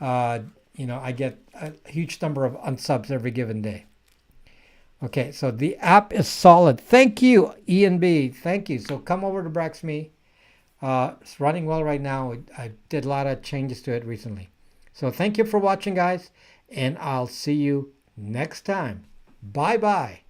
I get a huge number of unsubs every given day. Okay, so the app is solid. Thank you, E and B. Thank you. So come over to Braxme. It's running well right now. I did a lot of changes to it recently. So thank you for watching, guys, and I'll see you next time. Bye-bye.